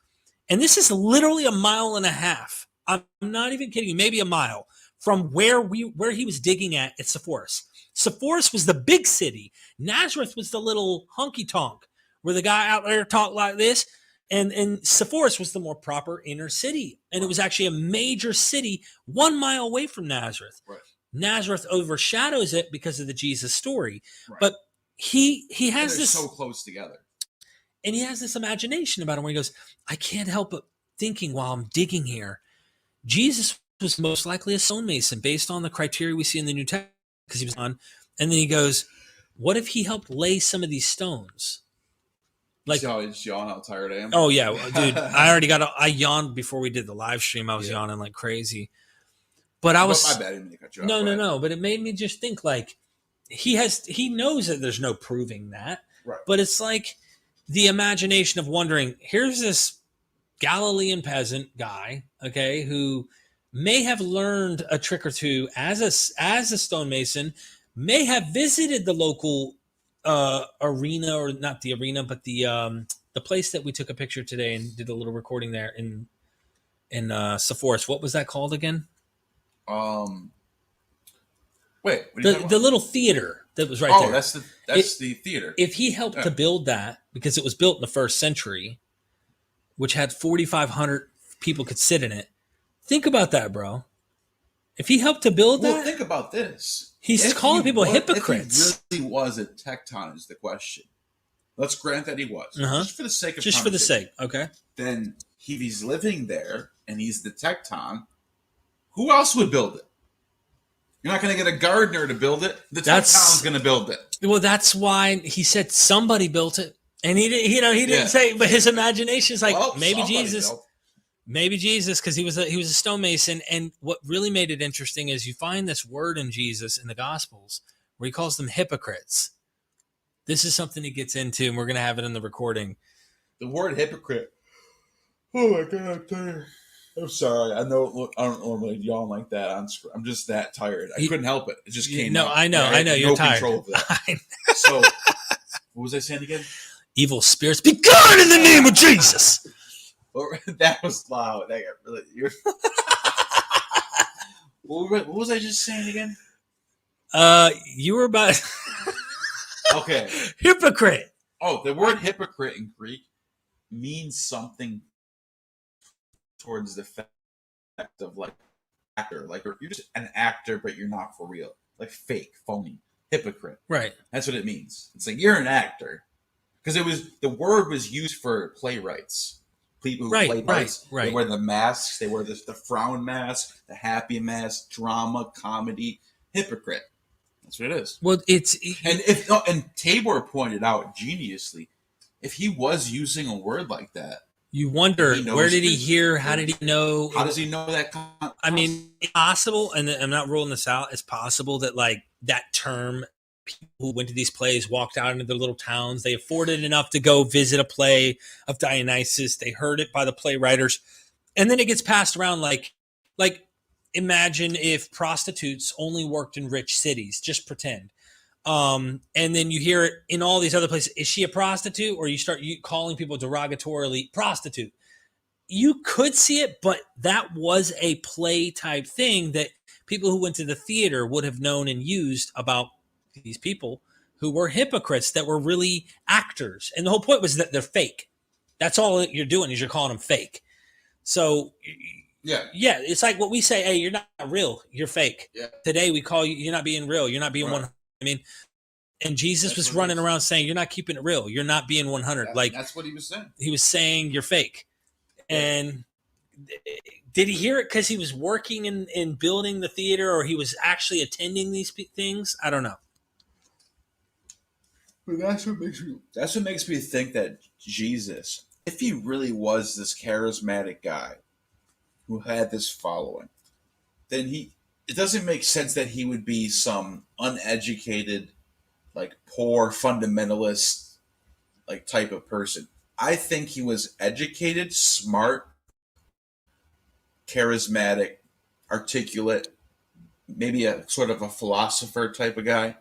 And this is literally 1.5 miles. I'm not even kidding you, maybe a mile from where he was digging at Sepphoris. Sepphoris was the big city. Nazareth was the little honky-tonk where the guy out there talked like this. And Sepphoris was the more proper inner city. And it was actually a major city 1 mile away from Nazareth. Right. Nazareth overshadows it because of the Jesus story. Right. But he has this so close together. And he has this imagination about him where he goes, I can't help but thinking while I'm digging here, Jesus was most likely a stonemason based on the criteria we see in the New Testament because he was on. And then he goes, what if he helped lay some of these stones? Like, just yawn how tired I am. Oh yeah, dude. I yawned before we did the live stream. I was yawning like crazy. But I was. My bad, I didn't mean to cut you off. No. But it made me just think like he knows that there's no proving that. Right. But it's like the imagination of wondering. Here's this Galilean peasant guy, okay, who may have learned a trick or two as a stonemason, may have visited the local arena, or not the arena, but the place that we took a picture today and did a little recording there in Sepphoris. What was that called again? Wait, the little theater that was right there. Oh, that's the theater. If he helped to build that, because it was built in the 1st century, which had 4,500 people could sit in it. Think about that, bro. If he helped to build that, think about this. He's calling people hypocrites. If he really was a tecton is the question. Let's grant that he was. Just for the sake of just for the sake, okay. Then if he's living there and he's the tecton, who else would build it? You're not going to get a gardener to build it. The tecton's going to build it. Well, that's why he said somebody built it. And he didn't say, but his imagination is like, maybe Jesus. Maybe Jesus, because he was a stonemason. And what really made it interesting is you find this word in Jesus in the Gospels where he calls them hypocrites. This is something he gets into, and we're going to have it in the recording. The word hypocrite. Oh, my God. I'm sorry. I know I don't normally yawn like that on screen. I'm just that tired. I couldn't help it. It just came out. I know. You're tired. No control of that. So, what was I saying again? Evil spirits, be gone in the name of Jesus. That was loud. That got really. What was I just saying again? You were about. Okay. Hypocrite. Oh, the word hypocrite in Greek means something towards the fact of like actor. Like you're just an actor, but you're not for real. Like fake, phony, hypocrite. Right. That's what it means. It's like you're an actor because the word was used for playwrights, people who play parts. Right. They wear the masks. They wear the frown mask, the happy mask, drama, comedy, hypocrite. That's what it is. Well, and Tabor pointed out geniusly, if he was using a word like that, you wonder where did he hear? How did he know? How does he know that? I mean, it's possible, and I'm not ruling this out. It's possible that like that term, people who went to these plays walked out into their little towns. They afforded enough to go visit a play of Dionysus. They heard it by the playwriters, and then it gets passed around like imagine if prostitutes only worked in rich cities. Just pretend. And then you hear it in all these other places. Is she a prostitute? Or you start calling people derogatorily prostitute. You could see it, but that was a play type thing that people who went to the theater would have known and used about these people who were hypocrites that were really actors. And the whole point was that they're fake. That's all you're doing is you're calling them fake. So yeah, it's like what we say, hey, you're not real, you're fake. Yeah. Today we call you, you're not being real, you're not being 100. I mean, and Jesus was running around saying, you're not keeping it real, you're not being 100. That's what he was saying. He was saying you're fake. And did he hear it because he was working in building the theater, or he was actually attending these things? I don't know. But that's what makes me think that Jesus, if he really was this charismatic guy who had this following, then it doesn't make sense that he would be some uneducated, like poor fundamentalist, like type of person. I think he was educated, smart, charismatic, articulate, maybe a sort of a philosopher type of guy,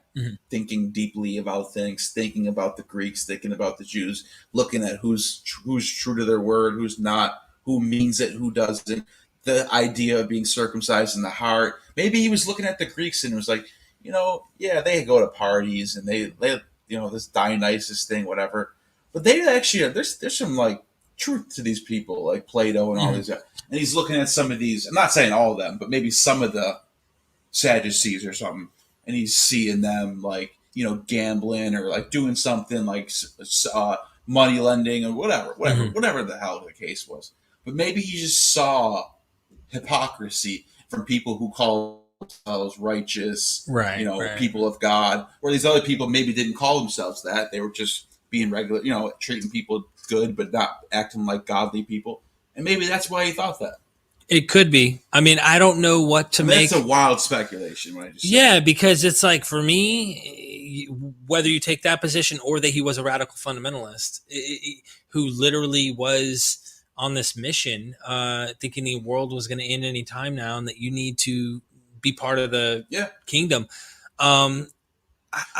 thinking deeply about things, thinking about the Greeks, thinking about the Jews, looking at who's true to their word, who's not, who means it, who doesn't. The idea of being circumcised in the heart. Maybe he was looking at the Greeks and was like, they go to parties and they this Dionysus thing, whatever. But they actually, there's some like truth to these people, like Plato and all these guys. And he's looking at some of these. I'm not saying all of them, but maybe some of the Sadducees or something. And he's seeing them like gambling or like doing something like money lending or whatever the hell the case was. But maybe he just saw hypocrisy from people who call themselves righteous, people of God, or these other people maybe didn't call themselves that. They were just being regular, treating people good, but not acting like godly people. And maybe that's why he thought that. It could be. I mean, I don't know what to make. That's a wild speculation. What I just said. Because it's like, for me, whether you take that position or that he was a radical fundamentalist who literally was on this mission, thinking the world was going to end any time now and that you need to be part of the kingdom. I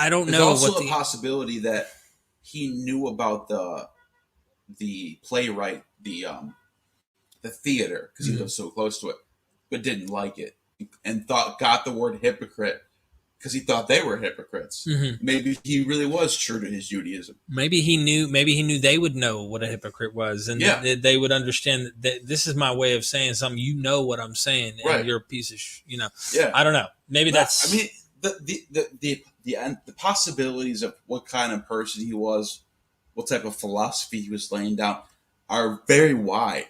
don't know. There's also a possibility that he knew about the playwright, the theater, because he lived so close to it, but didn't like it and got the word hypocrite because he thought they were hypocrites. Maybe he really was true to his Judaism. Maybe he knew they would know what a hypocrite was, and they would understand that this is my way of saying something. You know what I'm saying, and you're a piece of I don't know. Maybe that's. I mean, the possibilities of what kind of person he was, what type of philosophy he was laying down, are very wide.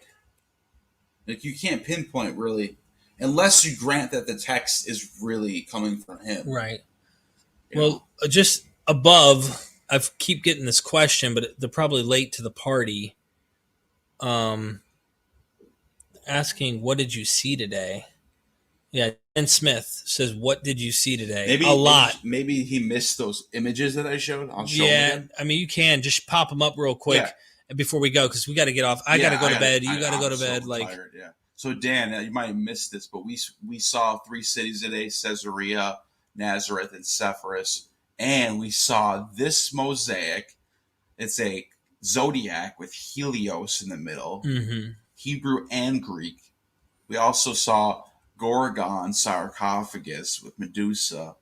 Like you can't pinpoint really, unless you grant that the text is really coming from him. Right. Well, just above, I keep getting this question, but they're probably late to the party. Asking, what did you see today? Yeah, Dan Smith says, what did you see today? A lot. Maybe he missed those images that I showed. I'll show him again. I mean, you can just pop them up real quick. Yeah. Before we go, because we got to get off. I got to go to bed. You got to go to bed. Tired, So Dan, you might have missed this, but we saw 3 cities today: Caesarea, Nazareth, and Sepphoris, and we saw this mosaic. It's a zodiac with Helios in the middle, Hebrew and Greek. We also saw Gorgon sarcophagus with Medusa,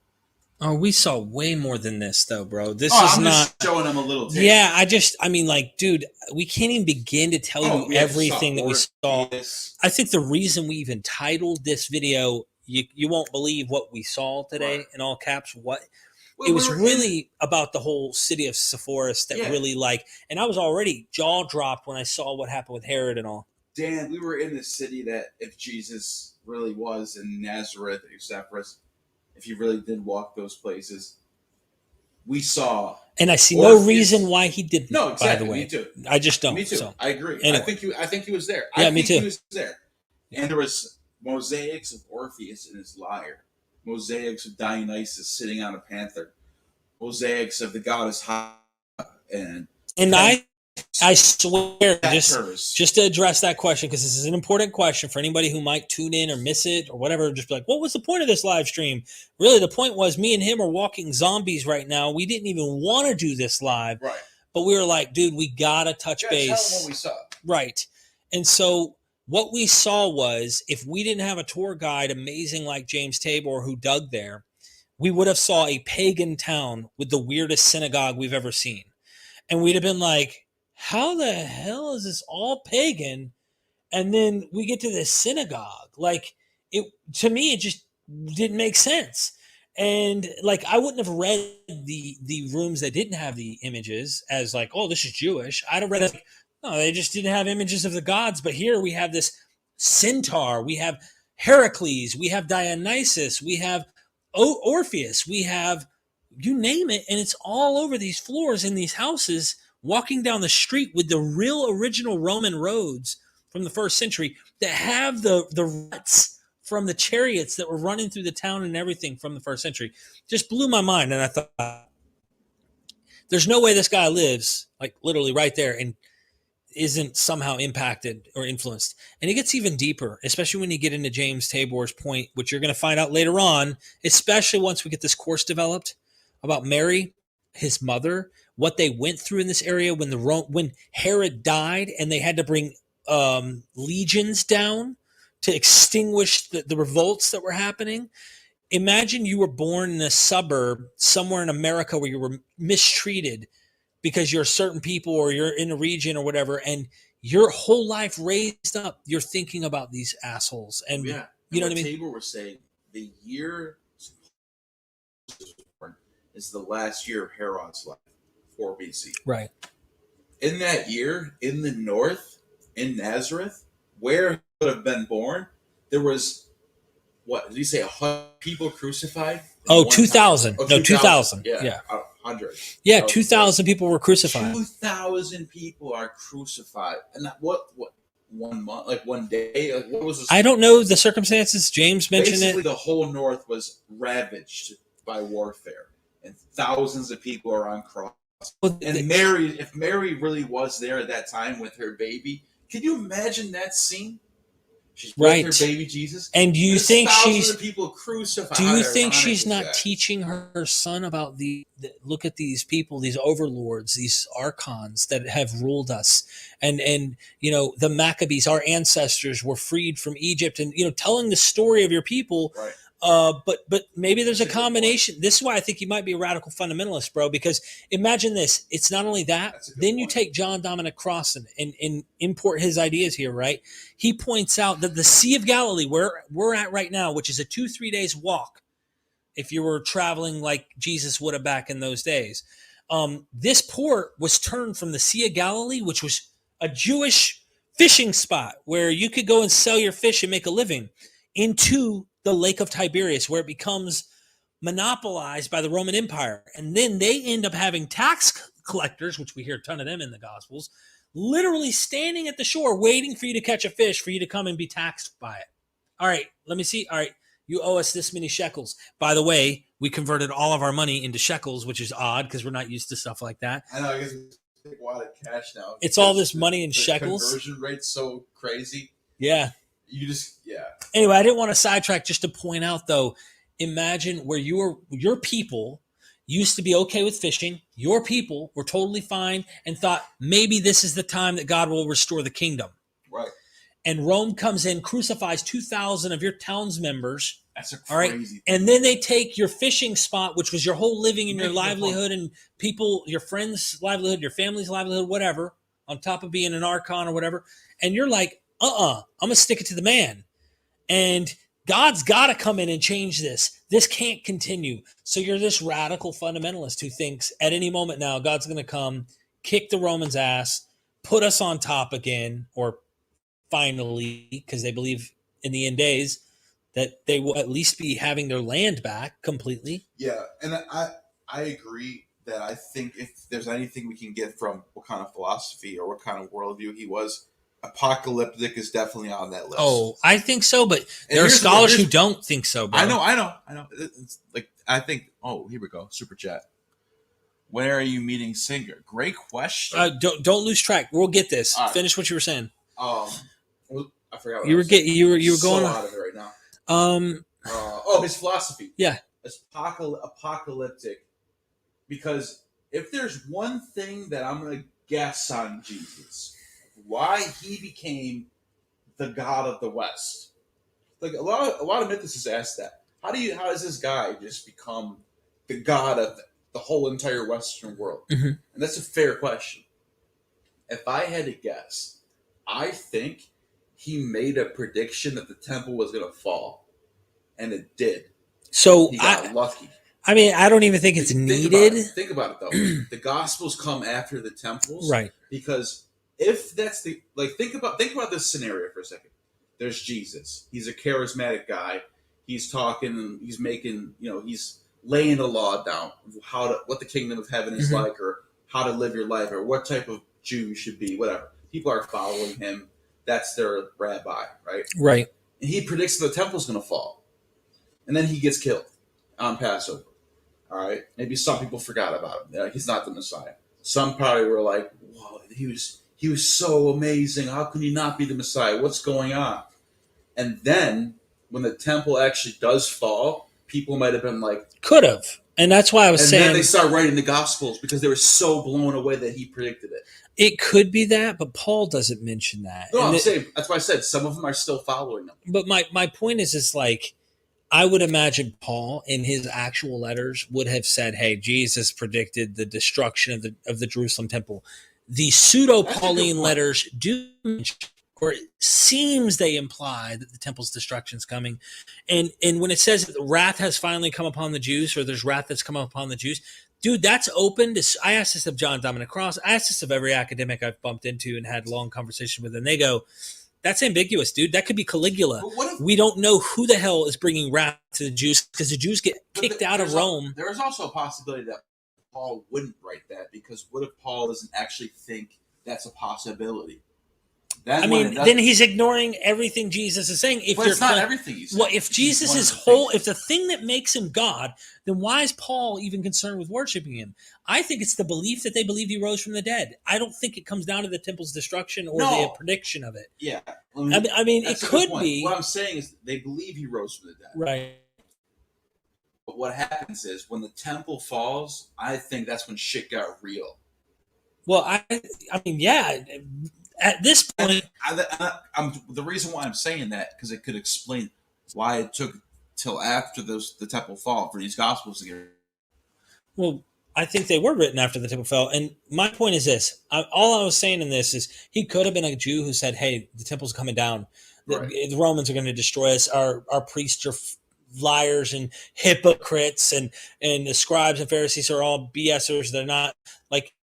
Oh, we saw way more than this, though, bro. This is I'm not just showing them a little taste. Yeah, I mean, like, dude, we can't even begin to tell you everything that we saw. I think the reason we even titled this video, you won't believe what we saw today, in all caps. What it was really about the whole city of Sepphoris that really and I was already jaw dropped when I saw what happened with Herod and all. Dan, we were in the city that if Jesus really was in Nazareth, Sepphoris, if he really did walk those places, we saw. And I see no reason why he didn't. No, exactly. By the way, me too. I just don't. Me too. So. I agree. Anyway. I think he was there. Yeah, me too. He was there. And there was mosaics of Orpheus and his lyre, mosaics of Dionysus sitting on a panther, mosaics of the goddess Hera, and I swear, just to address that question, because this is an important question for anybody who might tune in or miss it or whatever, just be like, what was the point of this live stream? Really, the point was me and him are walking zombies right now. We didn't even want to do this live. Right. But we were like, dude, we got to touch base. Tell them what we saw. Right. And so what we saw was, if we didn't have a tour guide amazing like James Tabor who dug there, we would have saw a pagan town with the weirdest synagogue we've ever seen. And we'd have been like, how the hell is this all pagan? And then we get to this synagogue. Like, to me, it just didn't make sense. And like, I wouldn't have read the rooms that didn't have the images as like, oh, this is Jewish. I'd have read it like, no, they just didn't have images of the gods. But here we have this centaur, we have Heracles, we have Dionysus, we have Orpheus, we have, you name it, and it's all over these floors in these houses, walking down the street with the real original Roman roads from the 1st century that have the ruts from the chariots that were running through the town and everything from the 1st century. Just blew my mind. And I thought, there's no way this guy lives, like literally right there, and isn't somehow impacted or influenced. And it gets even deeper, especially when you get into James Tabor's point, which you're going to find out later on, especially once we get this course developed about Mary, his mother, what they went through in this area when Herod died and they had to bring legions down to extinguish the revolts that were happening. Imagine you were born in a suburb somewhere in America where you were mistreated because you're certain people or you're in a region or whatever, and your whole life raised up, you're thinking about these assholes. And you know what I mean? Tabor was saying the year is the last year of Herod's life, 4 BC. Right. In that year, in the north, in Nazareth, where he would have been born, there was, what did he say, 100 people crucified? Oh, 2,000. No, 2,000. Yeah. 100. Yeah, 2,000 people were crucified. 2,000 people are crucified. And what 1 month, like 1 day? Like what was this? I don't know the circumstances. James mentioned Basically, the whole north was ravaged by warfare. And thousands of people are on cross. And if Mary really was there at that time with her baby, can you imagine that scene? She's with her baby Jesus. And do you think she's people crucified? Do you think she's not teaching her son about look at these people, these overlords, these archons that have ruled us, and you know, the Maccabees, our ancestors were freed from Egypt, and you know, telling the story of your people. Right. But maybe there's a combination. This is why I think you might be a radical fundamentalist, bro, because imagine this. It's not only that, then you take John Dominic Crossan and import his ideas here, right? He points out that the Sea of Galilee, where we're at right now, which is a 2-3 days walk, if you were traveling like Jesus would have back in those days, this port was turned from the Sea of Galilee, which was a Jewish fishing spot where you could go and sell your fish and make a living, into the Lake of Tiberias, where it becomes monopolized by the Roman Empire. And then they end up having tax collectors, which we hear a ton of them in the Gospels, literally standing at the shore waiting for you to catch a fish for you to come and be taxed by it. All right, let me see. All right, you owe us this many shekels. By the way, we converted all of our money into shekels, which is odd because we're not used to stuff like that. I know, I guess it's a lot of cash now. It's all this money in shekels. The conversion rate's so crazy. Yeah. Anyway, I didn't want to sidetrack, just to point out, though, imagine where your people used to be okay with fishing. Your people were totally fine and thought maybe this is the time that God will restore the kingdom. Right. And Rome comes in, crucifies 2,000 of your town's members That's a all right. crazy thing. And then they take your fishing spot, which was your whole living and your livelihood and people, your friends' livelihood, your family's livelihood, whatever, on top of being an archon or whatever. And you're like, I'm going to stick it to the man. And God's got to come in and change this. This can't continue. So you're this radical fundamentalist who thinks at any moment now, God's going to come, kick the Romans' ass, put us on top again, or finally, because they believe in the end days that they will at least be having their land back completely. Yeah, and I agree that I think if there's anything we can get from what kind of philosophy or what kind of worldview he was, Apocalyptic is definitely on that list. Oh, I think so, but there are scholars who don't think so, bro. I know. It's like, I think, here we go, super chat. When are you meeting Singer? Great question. Don't lose track. We'll get this. Right. Finish what you were saying. I forgot what you were going out of it right now. His philosophy. Yeah. It's apocalyptic. Because if there's one thing that I'm going to guess on Jesus, why he became the God of the West. Like a lot of mythicists ask that. How does this guy just become the God of the whole entire Western world? Mm-hmm. And that's a fair question. If I had to guess, I think he made a prediction that the temple was going to fall, and it did. So he got lucky. I mean, I don't even think it's needed. Think about it though. The Gospels come after the temples, right? Because if that's think about this scenario for a second. There's Jesus. He's a charismatic guy. He's talking. He's making. He's laying the law down of what the kingdom of heaven is like, or how to live your life, or what type of Jew you should be. Whatever. People are following him. That's their rabbi, right? Right. And he predicts the temple's going to fall, and then he gets killed on Passover. All right. Maybe some people forgot about him. He's not the Messiah. Some probably were like, "Whoa, he was so amazing. How can he not be the Messiah? What's going on?" And then when the temple actually does fall, people might have been like, could have. And that's why I was saying. And then they start writing the Gospels because they were so blown away that he predicted it. It could be that, but Paul doesn't mention that. No, I'm saying, that's why I said some of them are still following them. But my point is like, I would imagine Paul in his actual letters would have said, hey, Jesus predicted the destruction of the Jerusalem temple. The pseudo-Pauline letters do mention, or it seems they imply that the temple's destruction is coming. And when it says that the wrath has finally come upon the Jews, or there's wrath that's come upon the Jews, dude, that's open to. I asked this of John Dominic Cross. I asked this of every academic I've bumped into and had long conversation with, and they go, that's ambiguous, dude. That could be Caligula. We don't know who the hell is bringing wrath to the Jews because the Jews get kicked out of Rome. There's also a possibility that Paul wouldn't write that, because what if Paul doesn't actually think that's a possibility? Then he's ignoring everything Jesus is saying. But it's not everything he's saying. Well, if Jesus is whole, if the thing that makes him God, then why is Paul even concerned with worshiping him? I think it's the belief that they believe he rose from the dead. I don't think it comes down to the temple's destruction or the prediction of it. Yeah. I mean it could be. What I'm saying is they believe he rose from the dead. Right. But what happens is when the temple falls, I think that's when shit got real. Well, I mean, yeah. At this point, the reason why I'm saying that, because it could explain why it took till after the temple fall for these Gospels to get. Well, I think they were written after the temple fell, and my point is this: all I was saying in this is he could have been a Jew who said, "Hey, the temple's coming down. The Romans are going to destroy us. Our priests are liars and hypocrites, and the scribes and Pharisees are all BSers. They're not like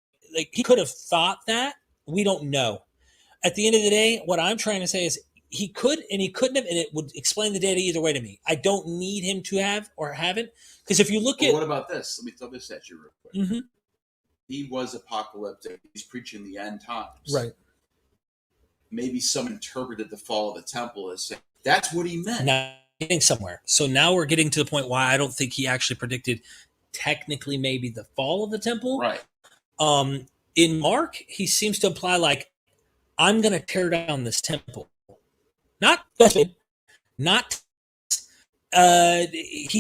he could have thought that. We don't know." At the end of the day, what I'm trying to say is he could and he couldn't have, and it would explain the data either way to me. I don't need him to have or haven't, because if you look at... What about this? Let me throw this at you real quick. Mm-hmm. He was apocalyptic. He's preaching the end times. Right. Maybe some interpreted the fall of the temple as saying that's what he meant. Now, getting somewhere. So now we're getting to the point why I don't think he actually predicted technically maybe the fall of the temple. Right. In Mark, he seems to imply like, I'm going to tear down this temple. He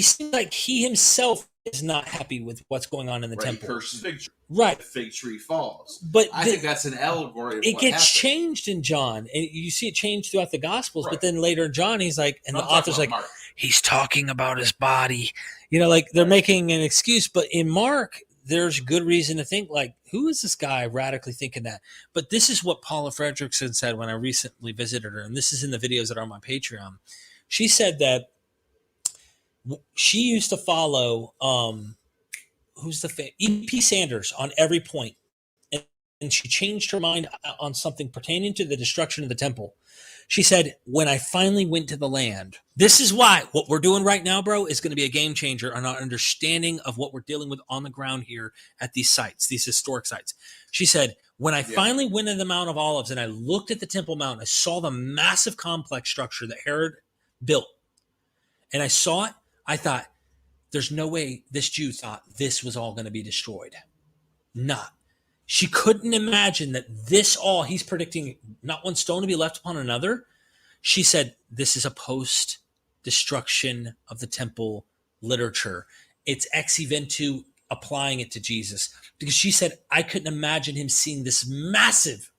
seems like he himself is not happy with what's going on in the temple. He curses fig tree. Right. The fig tree falls. But I think that's an allegory of it what gets happened. Changed in John, and you see it changed throughout the Gospels, but then later in John, he's like, and the author's like, he's talking about his body. Like they're making an excuse. But in Mark, there's good reason to think, like, who is this guy radically thinking that? But this is what Paula Fredrickson said when I recently visited her, and this is in the videos that are on my Patreon. She said that she used to follow E.P. Sanders on every point, and she changed her mind on something pertaining to the destruction of the temple. She said, when I finally went to the land, this is why what we're doing right now, bro, is going to be a game changer on our understanding of what we're dealing with on the ground here at these sites, these historic sites. She said, when I finally went to the Mount of Olives and I looked at the Temple Mount, I saw the massive complex structure that Herod built. And I saw it. I thought, there's no way this Jew thought this was all going to be destroyed. Not. She couldn't imagine that this all, he's predicting not one stone to be left upon another. She said, this is a post-destruction of the temple literature. It's ex eventu applying it to Jesus. Because she said, I couldn't imagine him seeing this massive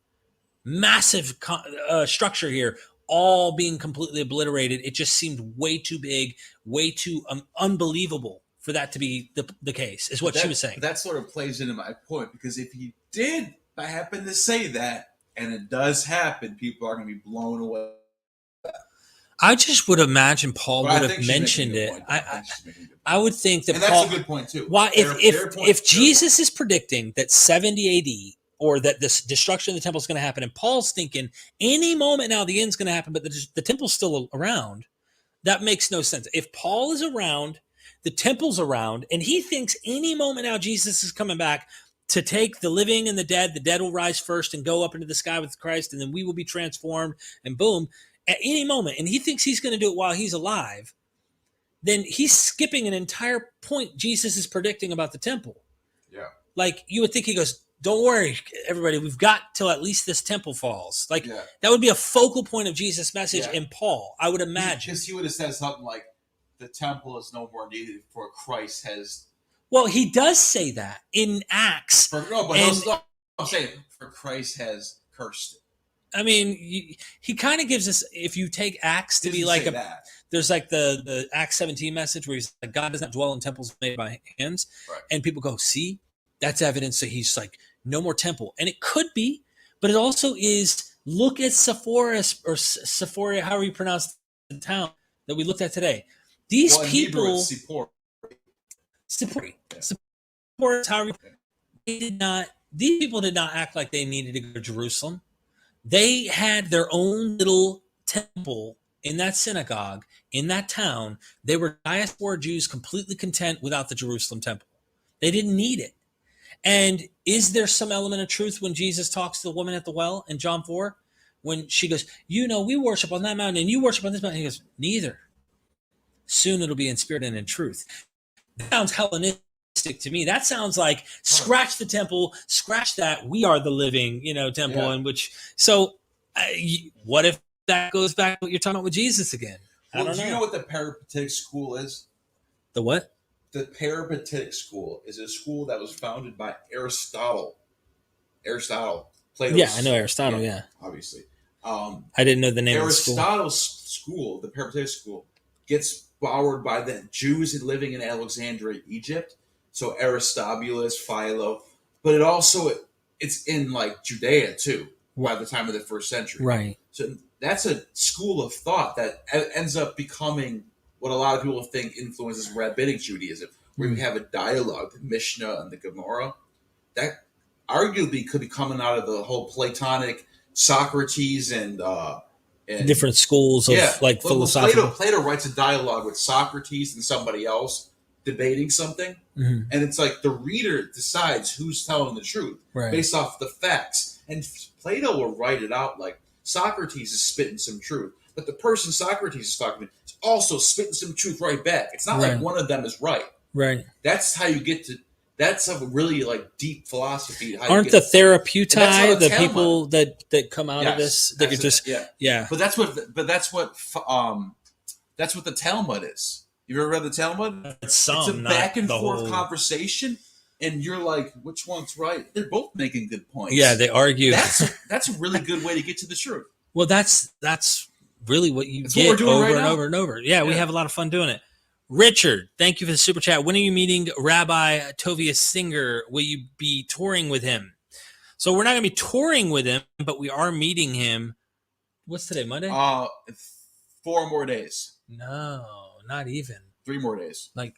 structure here all being completely obliterated. It just seemed way too big, way too unbelievable for that to be the case, is what she was saying. That sort of plays into my point, because if he did happen to say that, and it does happen, people are going to be blown away. I just would imagine Paul would have mentioned it. I would think that, and that's a good point too. Why, if Jesus is predicting that 70 AD, or that this destruction of the temple is going to happen, and Paul's thinking any moment now the end's going to happen, but the temple's still around, that makes no sense. If Paul is around, the temple's around, and he thinks any moment now Jesus is coming back to take the living and the dead will rise first and go up into the sky with Christ, and then we will be transformed, and boom, at any moment, and he thinks he's going to do it while he's alive, then he's skipping an entire point Jesus is predicting about the temple. Yeah. Like, you would think he goes, don't worry, everybody, we've got till at least this temple falls. Like, that would be a focal point of Jesus' message in Paul, I would imagine. Because he would have said something like, the temple is no more needed, for Christ has... Well, he does say that in Acts. I'm saying, for Christ has cursed it. I mean, he kind of gives us, if you take Acts to be like there's like the Acts 17 message where he's like, God does not dwell in temples made by hands. Right. And people go, see, that's evidence that he's like, no more temple. And it could be, but it also is, look at Sephora, however you pronounce the town that we looked at today. These people, Sephora, these people did not act like they needed to go to Jerusalem. They had their own little temple in that synagogue, in that town. They were diaspora Jews, completely content without the Jerusalem temple. They didn't need it. And is there some element of truth when Jesus talks to the woman at the well in John 4? When she goes, we worship on that mountain and you worship on this mountain. He goes, neither. Soon it'll be in spirit and in truth. That sounds Hellenistic to me. That sounds like scratch the temple, scratch that. We are the living, temple in which. So, what if that goes back to what you're talking about with Jesus again? I don't know. Do you know what the Peripatetic school is? The what? The Peripatetic school is a school that was founded by Aristotle. Plato's, yeah, I know Aristotle. Yeah, obviously. I didn't know the name of the school. Aristotle's school, the Peripatetic school, gets borrowed by the Jews living in Alexandria, Egypt. So Aristobulus, Philo, but it's in like Judea too by the time of the first century. Right. So that's a school of thought that ends up becoming what a lot of people think influences rabbinic Judaism, where you have a dialogue, the Mishnah and the Gemara, that arguably could be coming out of the whole Platonic Socrates and different schools of philosophical. Plato writes a dialogue with Socrates and somebody else debating something, and it's like the reader decides who's telling the truth based off the facts. And Plato will write it out like Socrates is spitting some truth, but the person Socrates is talking to is also spitting some truth right back. It's not like one of them is right. Right. That's how you get to. That's a really like deep philosophy. Aren't the therapeutai the people that come out of this? That could just But that's what the Talmud is. You ever read the Talmud? It's a back and forth conversation, and you're like, which one's right? They're both making good points. Yeah, they argue. That's a really good way to get to the truth. Well, that's really what you That's get what we're doing over right and now. over and over. Yeah, we have a lot of fun doing it. Richard, thank you for the super chat. When are you meeting Rabbi Tovia Singer? Will you be touring with him? So we're not going to be touring with him, but we are meeting him. What's today, Monday? 4 more days. No, not even. 3 more days. Like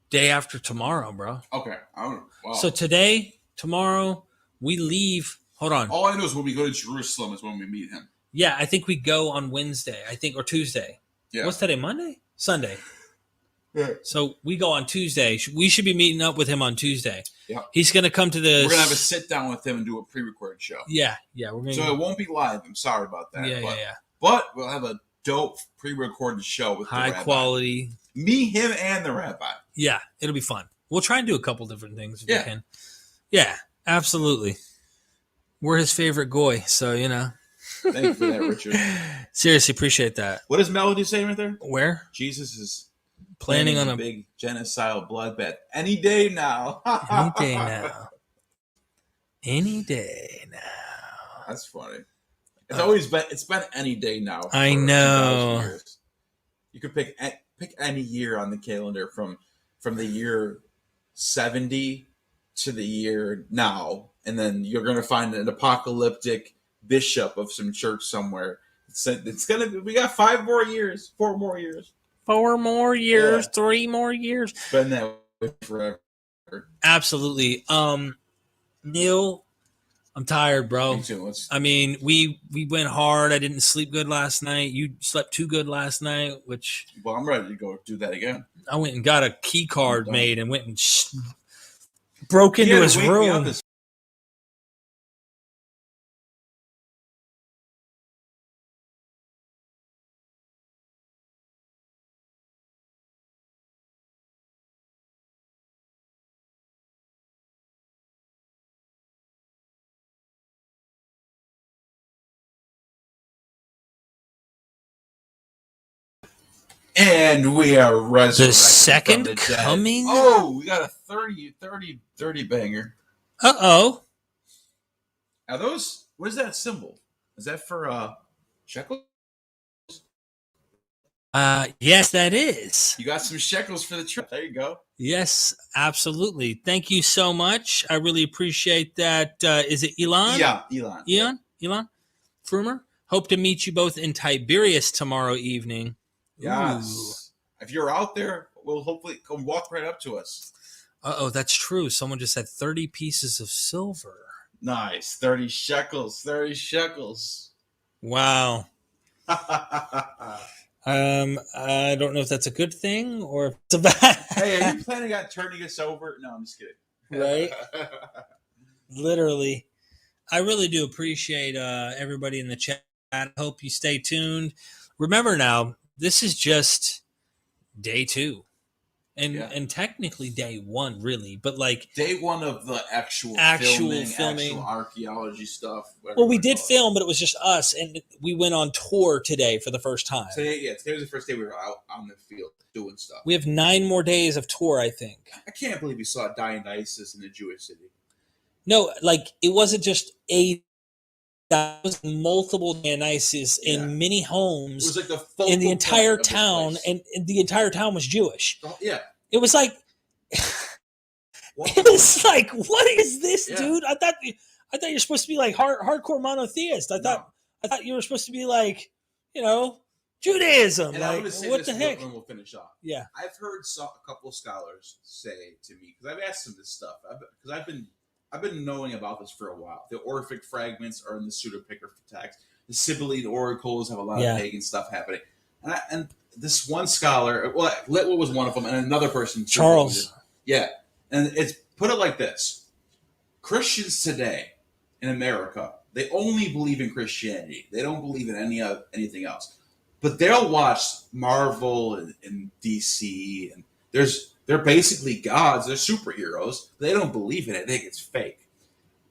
day after tomorrow, bro. Okay. I don't know. Wow. So today, tomorrow, we leave. Hold on. All I know is when we go to Jerusalem is when we meet him. Yeah, I think we go on Wednesday, or Tuesday. Yeah. What's today, Monday? Sunday. Yeah. So we go on Tuesday. We should be meeting up with him on Tuesday. Yeah. He's going to come to the... We're going to have a sit-down with him and do a pre-recorded show. Yeah. We're gonna... So it won't be live. I'm sorry about that. Yeah. But we'll have a dope pre-recorded show with high the rabbi. Quality. Me, him, and the rabbi. Yeah, it'll be fun. We'll try and do a couple different things if we Yeah. can. Yeah, absolutely. We're his favorite goy, so, you know. Thank you for that, Richard. Seriously, appreciate that. What does Melody say right there? Where? Jesus is Planning on a big genocidal bloodbath any day now. Any day now. Any day now. That's funny. It's been any day now. I for know. 2,000 years. You could pick any year on the calendar from the year 70 to the year now, and then you're going to find an apocalyptic bishop of some church somewhere. It's gonna be. We got 4 more years. 4 more years. 3 more years. It's been that way forever. Absolutely. Neil, I'm tired, bro. Me too. I mean, we went hard. I didn't sleep good last night. You slept too good last night, which... Well, I'm ready to go do that again. I went and got a key card made and went and broke into his room. And we are resurrected. The second from the dead. coming? Oh, we got a 30 banger. Uh-oh. Are those... What is that symbol? Is that for shekels? Yes, that is. You got some shekels for the trip. There you go. Yes, absolutely. Thank you so much. I really appreciate that. Is it Elon? Yeah, Elon. Elon Frumer? Hope to meet you both in Tiberias tomorrow evening. Yes. Ooh. If you're out there, we'll hopefully come walk right up to us. Uh-oh, that's true. Someone just said 30 pieces of silver. Nice. 30 shekels. 30 shekels. Wow. I don't know if that's a good thing or if it's a bad. Hey, are you planning on turning us over? No, I'm just kidding. Right? Literally. I really do appreciate everybody in the chat. I hope you stay tuned. Remember now, this is just day 2. And technically day 1, really, but like day 1 of the actual filming, actual archaeology stuff. Well, we did film, but it was just us, and we went on tour today for the first time. Today was the first day we were out on the field doing stuff. We have 9 more days of tour, I think. I can't believe you saw Dionysus in a Jewish city. No, like it wasn't just that was multiple Dionysus in many homes. It was like the in the entire town, and the entire town was Jewish. Yeah, it was like, it was like, what is this, dude? I thought you're supposed to be like hardcore monotheist. I thought you were supposed to be like, Judaism. And like, I'm say what the heck? When we'll finish off. Yeah, I've heard a couple of scholars say to me, because I've asked them this stuff, because I've been knowing about this for a while. The Orphic fragments are in the pseudepigrapha text. The Sibylline oracles have a lot of pagan stuff happening. And this one scholar, what was one of them, and another person, Charles. Yeah, and it's put it like this: Christians today in America, they only believe in Christianity. They don't believe in anything else. But they'll watch Marvel and DC, and they're basically gods. They're superheroes. They don't believe in it. They think it's fake.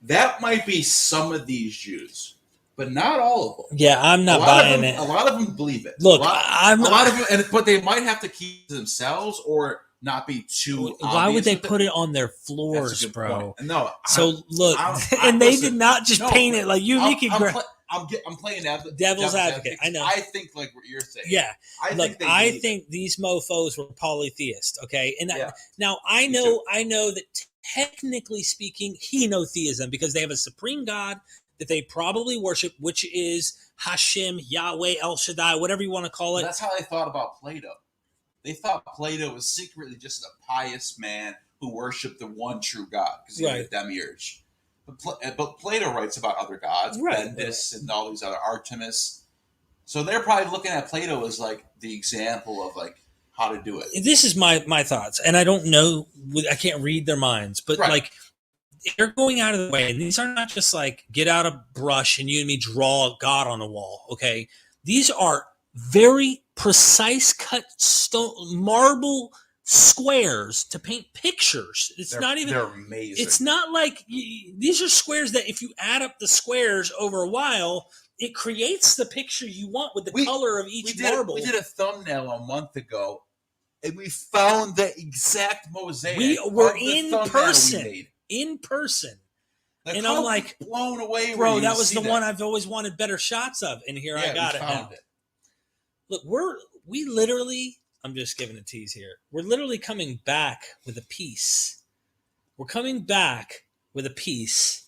That might be some of these Jews, but not all of them. Yeah, I'm not buying it. A lot of them believe it. Look, a lot of them, but they might have to keep to themselves or not be too. Why would they put it on their floors, bro? Point. No. So look, and they did not just paint it like you. I'm playing devil's advocate. I know. I think like what you're saying. Yeah. I think these mofos were polytheist. Okay. And now I know that technically speaking, henotheism, because they have a supreme God that they probably worship, which is Hashem, Yahweh, El Shaddai, whatever you want to call it. That's how they thought about Plato. They thought Plato was secretly just a pious man who worshipped the one true God because he was a demiurge. But Plato writes about other gods, Bendis and all these other Artemis. So they're probably looking at Plato as like the example of like how to do it. This is my thoughts, and I don't know. I can't read their minds, but like they're going out of the way, and these are not just like get out a brush and you and me draw God on the wall. Okay, these are very precise cut stone marble squares to paint pictures. They're amazing. It's not like these are squares that if you add up the squares over a while, it creates the picture you want with the color of each marble. We did a thumbnail a month ago, and we found the exact mosaic. We were in person. In person. And I'm like, blown away. Bro, that was the one I've always wanted better shots of. And here I got it now. Look, we literally, I'm just giving a tease here. We're literally coming back with a piece. We're coming back with a piece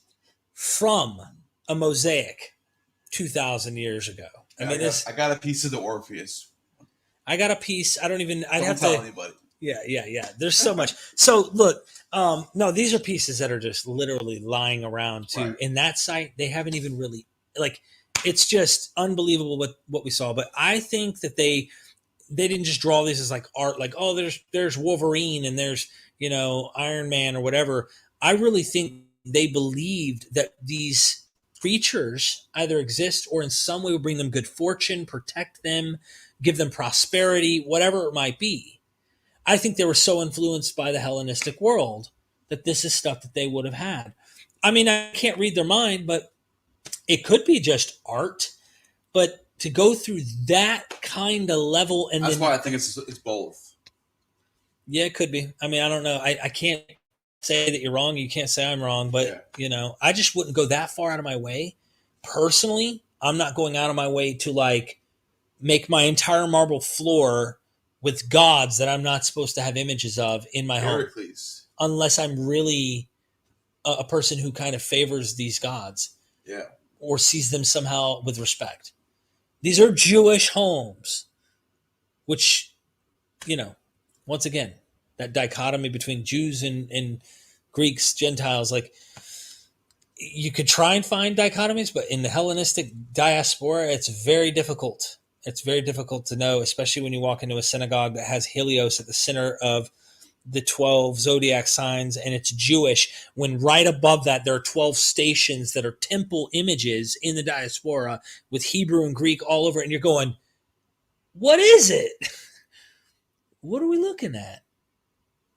from a mosaic 2,000 years ago. I got a piece of the Orpheus. I got a piece. I don't even, I'd have tell to. anybody. Yeah. There's so much. So look, no, these are pieces that are just literally lying around too. Right. In that site, they haven't even really, like, it's just unbelievable what we saw. But I think that they didn't just draw these as like art, like, oh, there's Wolverine and there's, Iron Man or whatever. I really think they believed that these creatures either exist or in some way will bring them good fortune, protect them, give them prosperity, whatever it might be. I think they were so influenced by the Hellenistic world that this is stuff that they would have had. I mean, I can't read their mind, but it could be just art. But to go through that kind of level, and that's why I think it's both. Yeah, it could be. I mean, I don't know. I can't say that you're wrong. You can't say I'm wrong. But, I just wouldn't go that far out of my way. Personally, I'm not going out of my way to, like, make my entire marble floor with gods that I'm not supposed to have images of in my home. Unless I'm really a person who kind of favors these gods. Yeah. Or sees them somehow with respect. These are Jewish homes, which, once again, that dichotomy between Jews and Greeks, Gentiles, like, you could try and find dichotomies, but in the Hellenistic diaspora, it's very difficult. It's very difficult to know, especially when you walk into a synagogue that has Helios at the center of the 12 zodiac signs, and it's Jewish, when right above that there are 12 stations that are temple images in the diaspora with Hebrew and Greek all over it, and you're going, what is it? What are we looking at?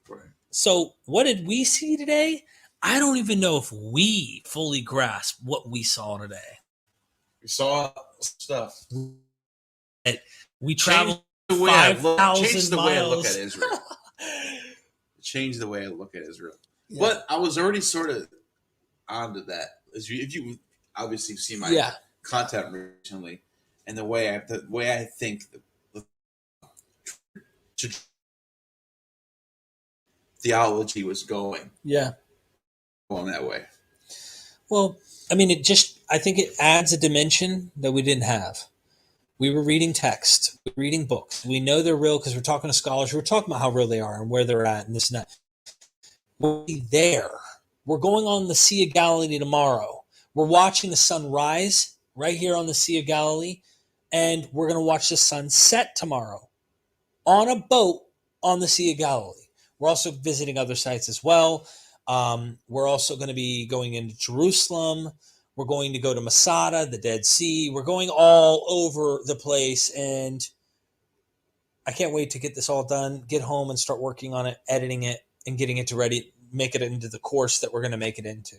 Right. So what did we see today? I don't even know if we fully grasp what we saw today. We saw stuff. We traveled 5,000 miles. Changed the way I look at Israel. Changed the way I look at Israel. Yeah. But I was already sort of onto that. If you obviously see my content recently, and the way I think the theology was going. Yeah. Going that way. Well, I mean, I think it adds a dimension that we didn't have. We were reading text, we were reading books. We know they're real because we're talking to scholars. We're talking about how real they are and where they're at and this and that. We're there. We're going on the Sea of Galilee tomorrow. We're watching the sun rise right here on the Sea of Galilee, and we're going to watch the sun set tomorrow on a boat on the Sea of Galilee. We're also visiting other sites as well. We're also going to be going into Jerusalem. We're going to go to Masada, the Dead Sea. We're going all over the place, and I can't wait to get this all done, get home and start working on it, editing it, and getting it to ready, make it into the course that we're going to make it into.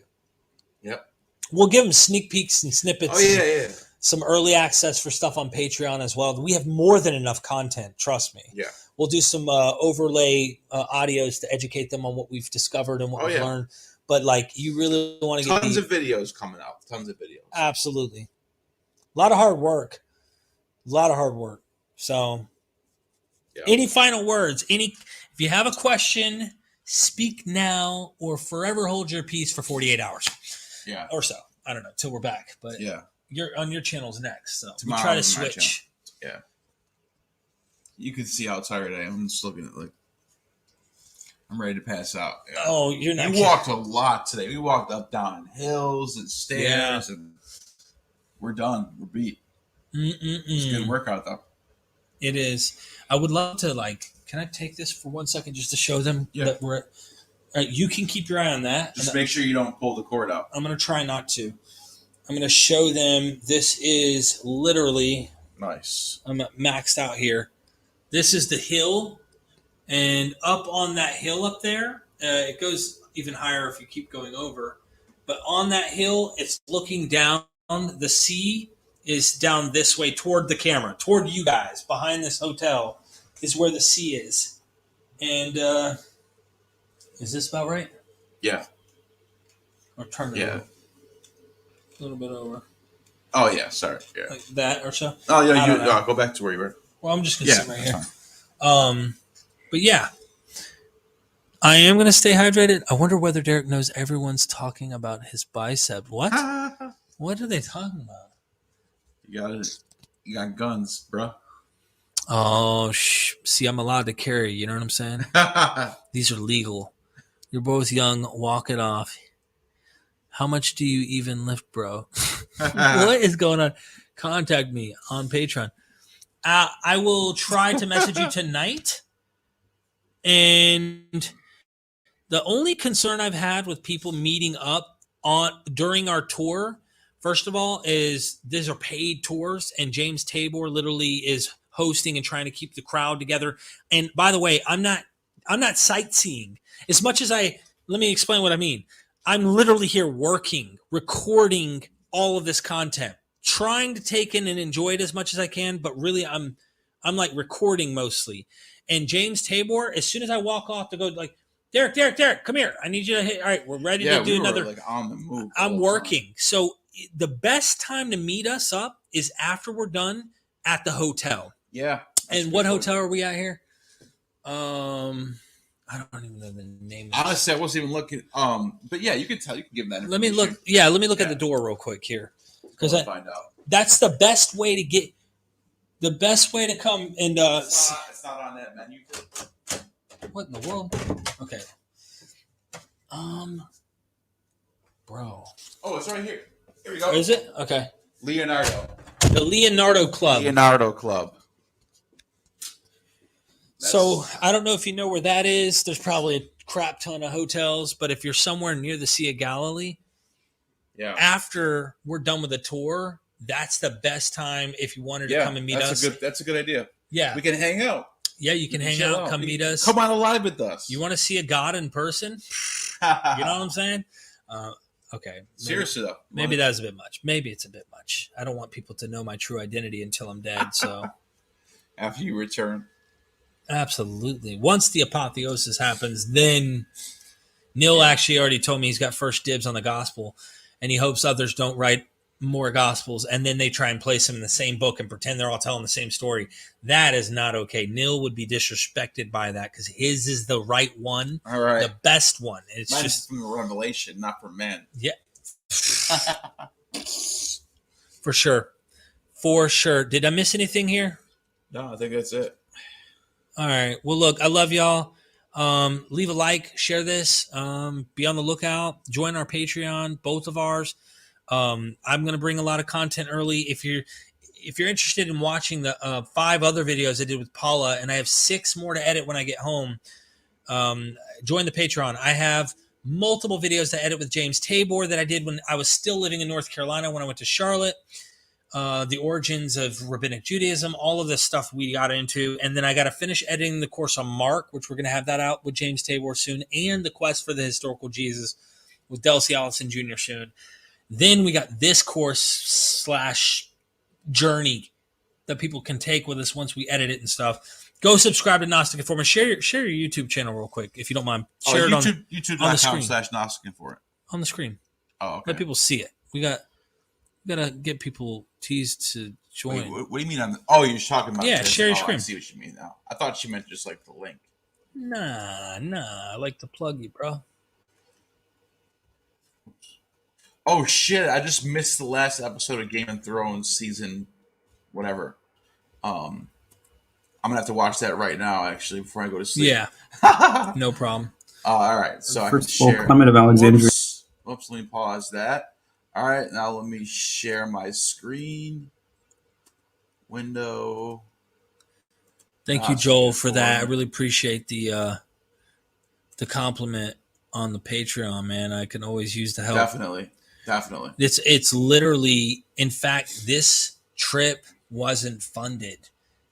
Yep. We'll give them sneak peeks and snippets. Oh, yeah. Some early access for stuff on Patreon as well. We have more than enough content, trust me. Yeah. We'll do some audios to educate them on what we've discovered and what we've learned. But, like, you really want to get tons of videos coming out. Tons of videos. Absolutely. A lot of hard work. So, Any final words? If you have a question, speak now or forever hold your peace for 48 hours. Yeah. Or so. I don't know, till we're back. But yeah, you're on your channel's next. So tomorrow we try to switch. Yeah. You can see how tired I am. I'm just looking at I'm ready to pass out. Yeah. Oh, you're not. We walked a lot today. We walked up, down hills and stairs, and we're done. We're beat. It's a good workout, though. It is. I would love to, can I take this for 1 second just to show them that we're you can keep your eye on that. Just make sure you don't pull the cord out. I'm going to try not to. I'm going to show them this is literally... Nice. I'm maxed out here. This is the hill. And up on that hill up there, it goes even higher if you keep going over. But on that hill, it's looking down. The sea is down this way toward the camera, toward you guys. Behind this hotel is where the sea is. And is this about right? Yeah. Or turn it over. A little bit over. Oh, yeah. Sorry. Yeah. Like that or so? Oh, yeah. Go back to where you were. Well, I'm just going to sit right here. But yeah, I am going to stay hydrated. I wonder whether Derek knows everyone's talking about his bicep. What? What are they talking about? You got guns, bro. Oh, see, I'm allowed to carry. You know what I'm saying? These are legal. You're both young. Walk it off. How much do you even lift, bro? What is going on? Contact me on Patreon. I will try to message you tonight. And the only concern I've had with people meeting up during our tour, first of all, is these are paid tours, and James Tabor literally is hosting and trying to keep the crowd together. And by the way, I'm not sightseeing as much as let me explain what I mean. I'm literally here working, recording all of this content, trying to take in and enjoy it as much as I can, but really I'm like recording mostly. And James Tabor, as soon as I walk off to go, Derek, come here. I need you to hit. All right, we're ready to do another. On the move. I'm working. So the best time to meet us up is after we're done at the hotel. Yeah. And what hotel are we at here? I don't even know the name. Honestly, I wasn't even looking. But yeah, you can tell. You can give them that information. Let me look at the door real quick here, because find out. That's the best way to get. The best way to come and it's not on that menu. What in the world? Okay. Bro. Oh, it's right here. Here we go. Is it? Okay. Leonardo. The Leonardo Club. Leonardo Club. So I don't know if you know where that is. There's probably a crap ton of hotels, but if you're somewhere near the Sea of Galilee, after we're done with the tour, that's the best time if you wanted to come and meet us. That's a good idea. Yeah. We can hang out. Yeah, you can hang out, come meet us. Come on alive with us. You want to see a God in person? You know what I'm saying? Okay. Seriously, though. Maybe that's a bit much. Maybe it's a bit much. I don't want people to know my true identity until I'm dead. So after you return. Absolutely. Once the apotheosis happens, then Neil actually already told me he's got first dibs on the gospel, and he hopes others don't write more gospels, and then they try and place them in the same book and pretend they're all telling the same story. That is not okay. Neil would be disrespected by that because his is the right one, all right, the best one. It's Mine's just from the Revelation, not from men. Yeah, for sure, for sure. Did I miss anything here? No, I think that's it. All right. Well, look, I love y'all. Leave a like, share this. Be on the lookout. Join our Patreon, both of ours. I'm going to bring a lot of content early. If you're interested in watching the 5 other videos I did with Paula, and I have 6 more to edit when I get home, join the Patreon. I have multiple videos to edit with James Tabor that I did when I was still living in North Carolina when I went to Charlotte. The origins of Rabbinic Judaism, all of this stuff we got into. And then I got to finish editing the course on Mark, which we're going to have that out with James Tabor soon, and the quest for the historical Jesus with Delcy Allison Jr. soon. Then we got this course / journey that people can take with us once we edit it and stuff. Go subscribe to Gnostic Informer. Share your YouTube channel real quick, if you don't mind. Share it on the screen. YouTube.com/Gnostic Informer. On the screen. Oh, okay. Let people see it. We got to get people teased to join. Wait, what do you mean on the? Oh, you're talking about this? Share your screen. I see what you mean now. I thought you meant just like the link. Nah. I like to plug you, bro. Oh shit! I just missed the last episode of Game of Thrones season, whatever. I'm gonna have to watch that right now, actually, before I go to sleep. Yeah, no problem. All right, so First I of can all, Clement of Alexandria. Whoops, let me pause that. All right, now let me share my screen window. Thank you, Joel, for that. I really appreciate the compliment on the Patreon, man. I can always use the help. Definitely. It's literally, in fact, this trip wasn't funded.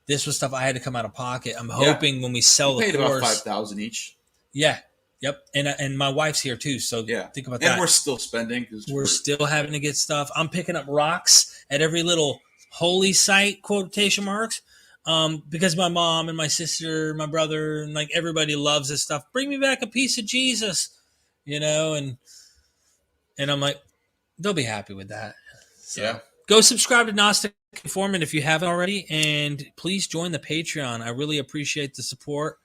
This was stuff I had to come out of pocket. I'm hoping when we sell the course, about $5,000 each. Yeah. Yep. And my wife's here too. So think about that. And we're still spending because we're still having to get stuff. I'm picking up rocks at every little holy site, quotation marks. Because my mom and my sister, my brother, and like everybody loves this stuff. Bring me back a piece of Jesus, and I'm like, they'll be happy with that. So go subscribe to Gnostic Informant if you haven't already, and please join the Patreon. I really appreciate the support.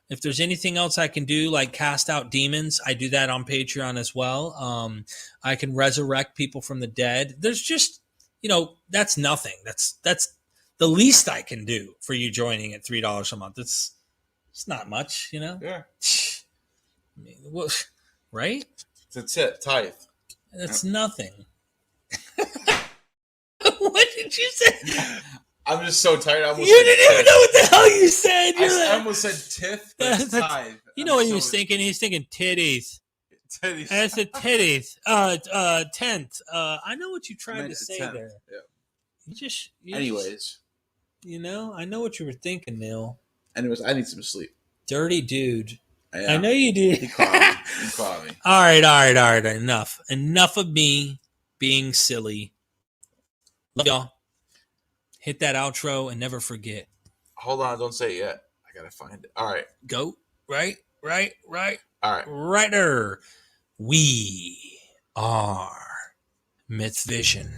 If there's anything else I can do, like cast out demons, I do that on Patreon as well. I can resurrect people from the dead. There's just, that's nothing. That's the least I can do for you joining at $3 a month. It's not much, Yeah. I mean, what, right? That's it. Tithe. That's nothing. What did you say? I'm just so tired. You didn't even know what the hell you said. I almost said tiff, but it's tithe. You know what he was thinking? He's thinking titties. I said titties. Tent. I know what you tried to say there. Yeah. Anyways. I know what you were thinking, Neil. Anyways, I need some sleep. Dirty dude. Yeah. I know you did. He caught me. All right. Enough of me being silly. Love y'all. Hit that outro and never forget. Hold on, don't say it yet. I gotta find it. All right. Go. Right. All right. Right there. We are Myth Vision.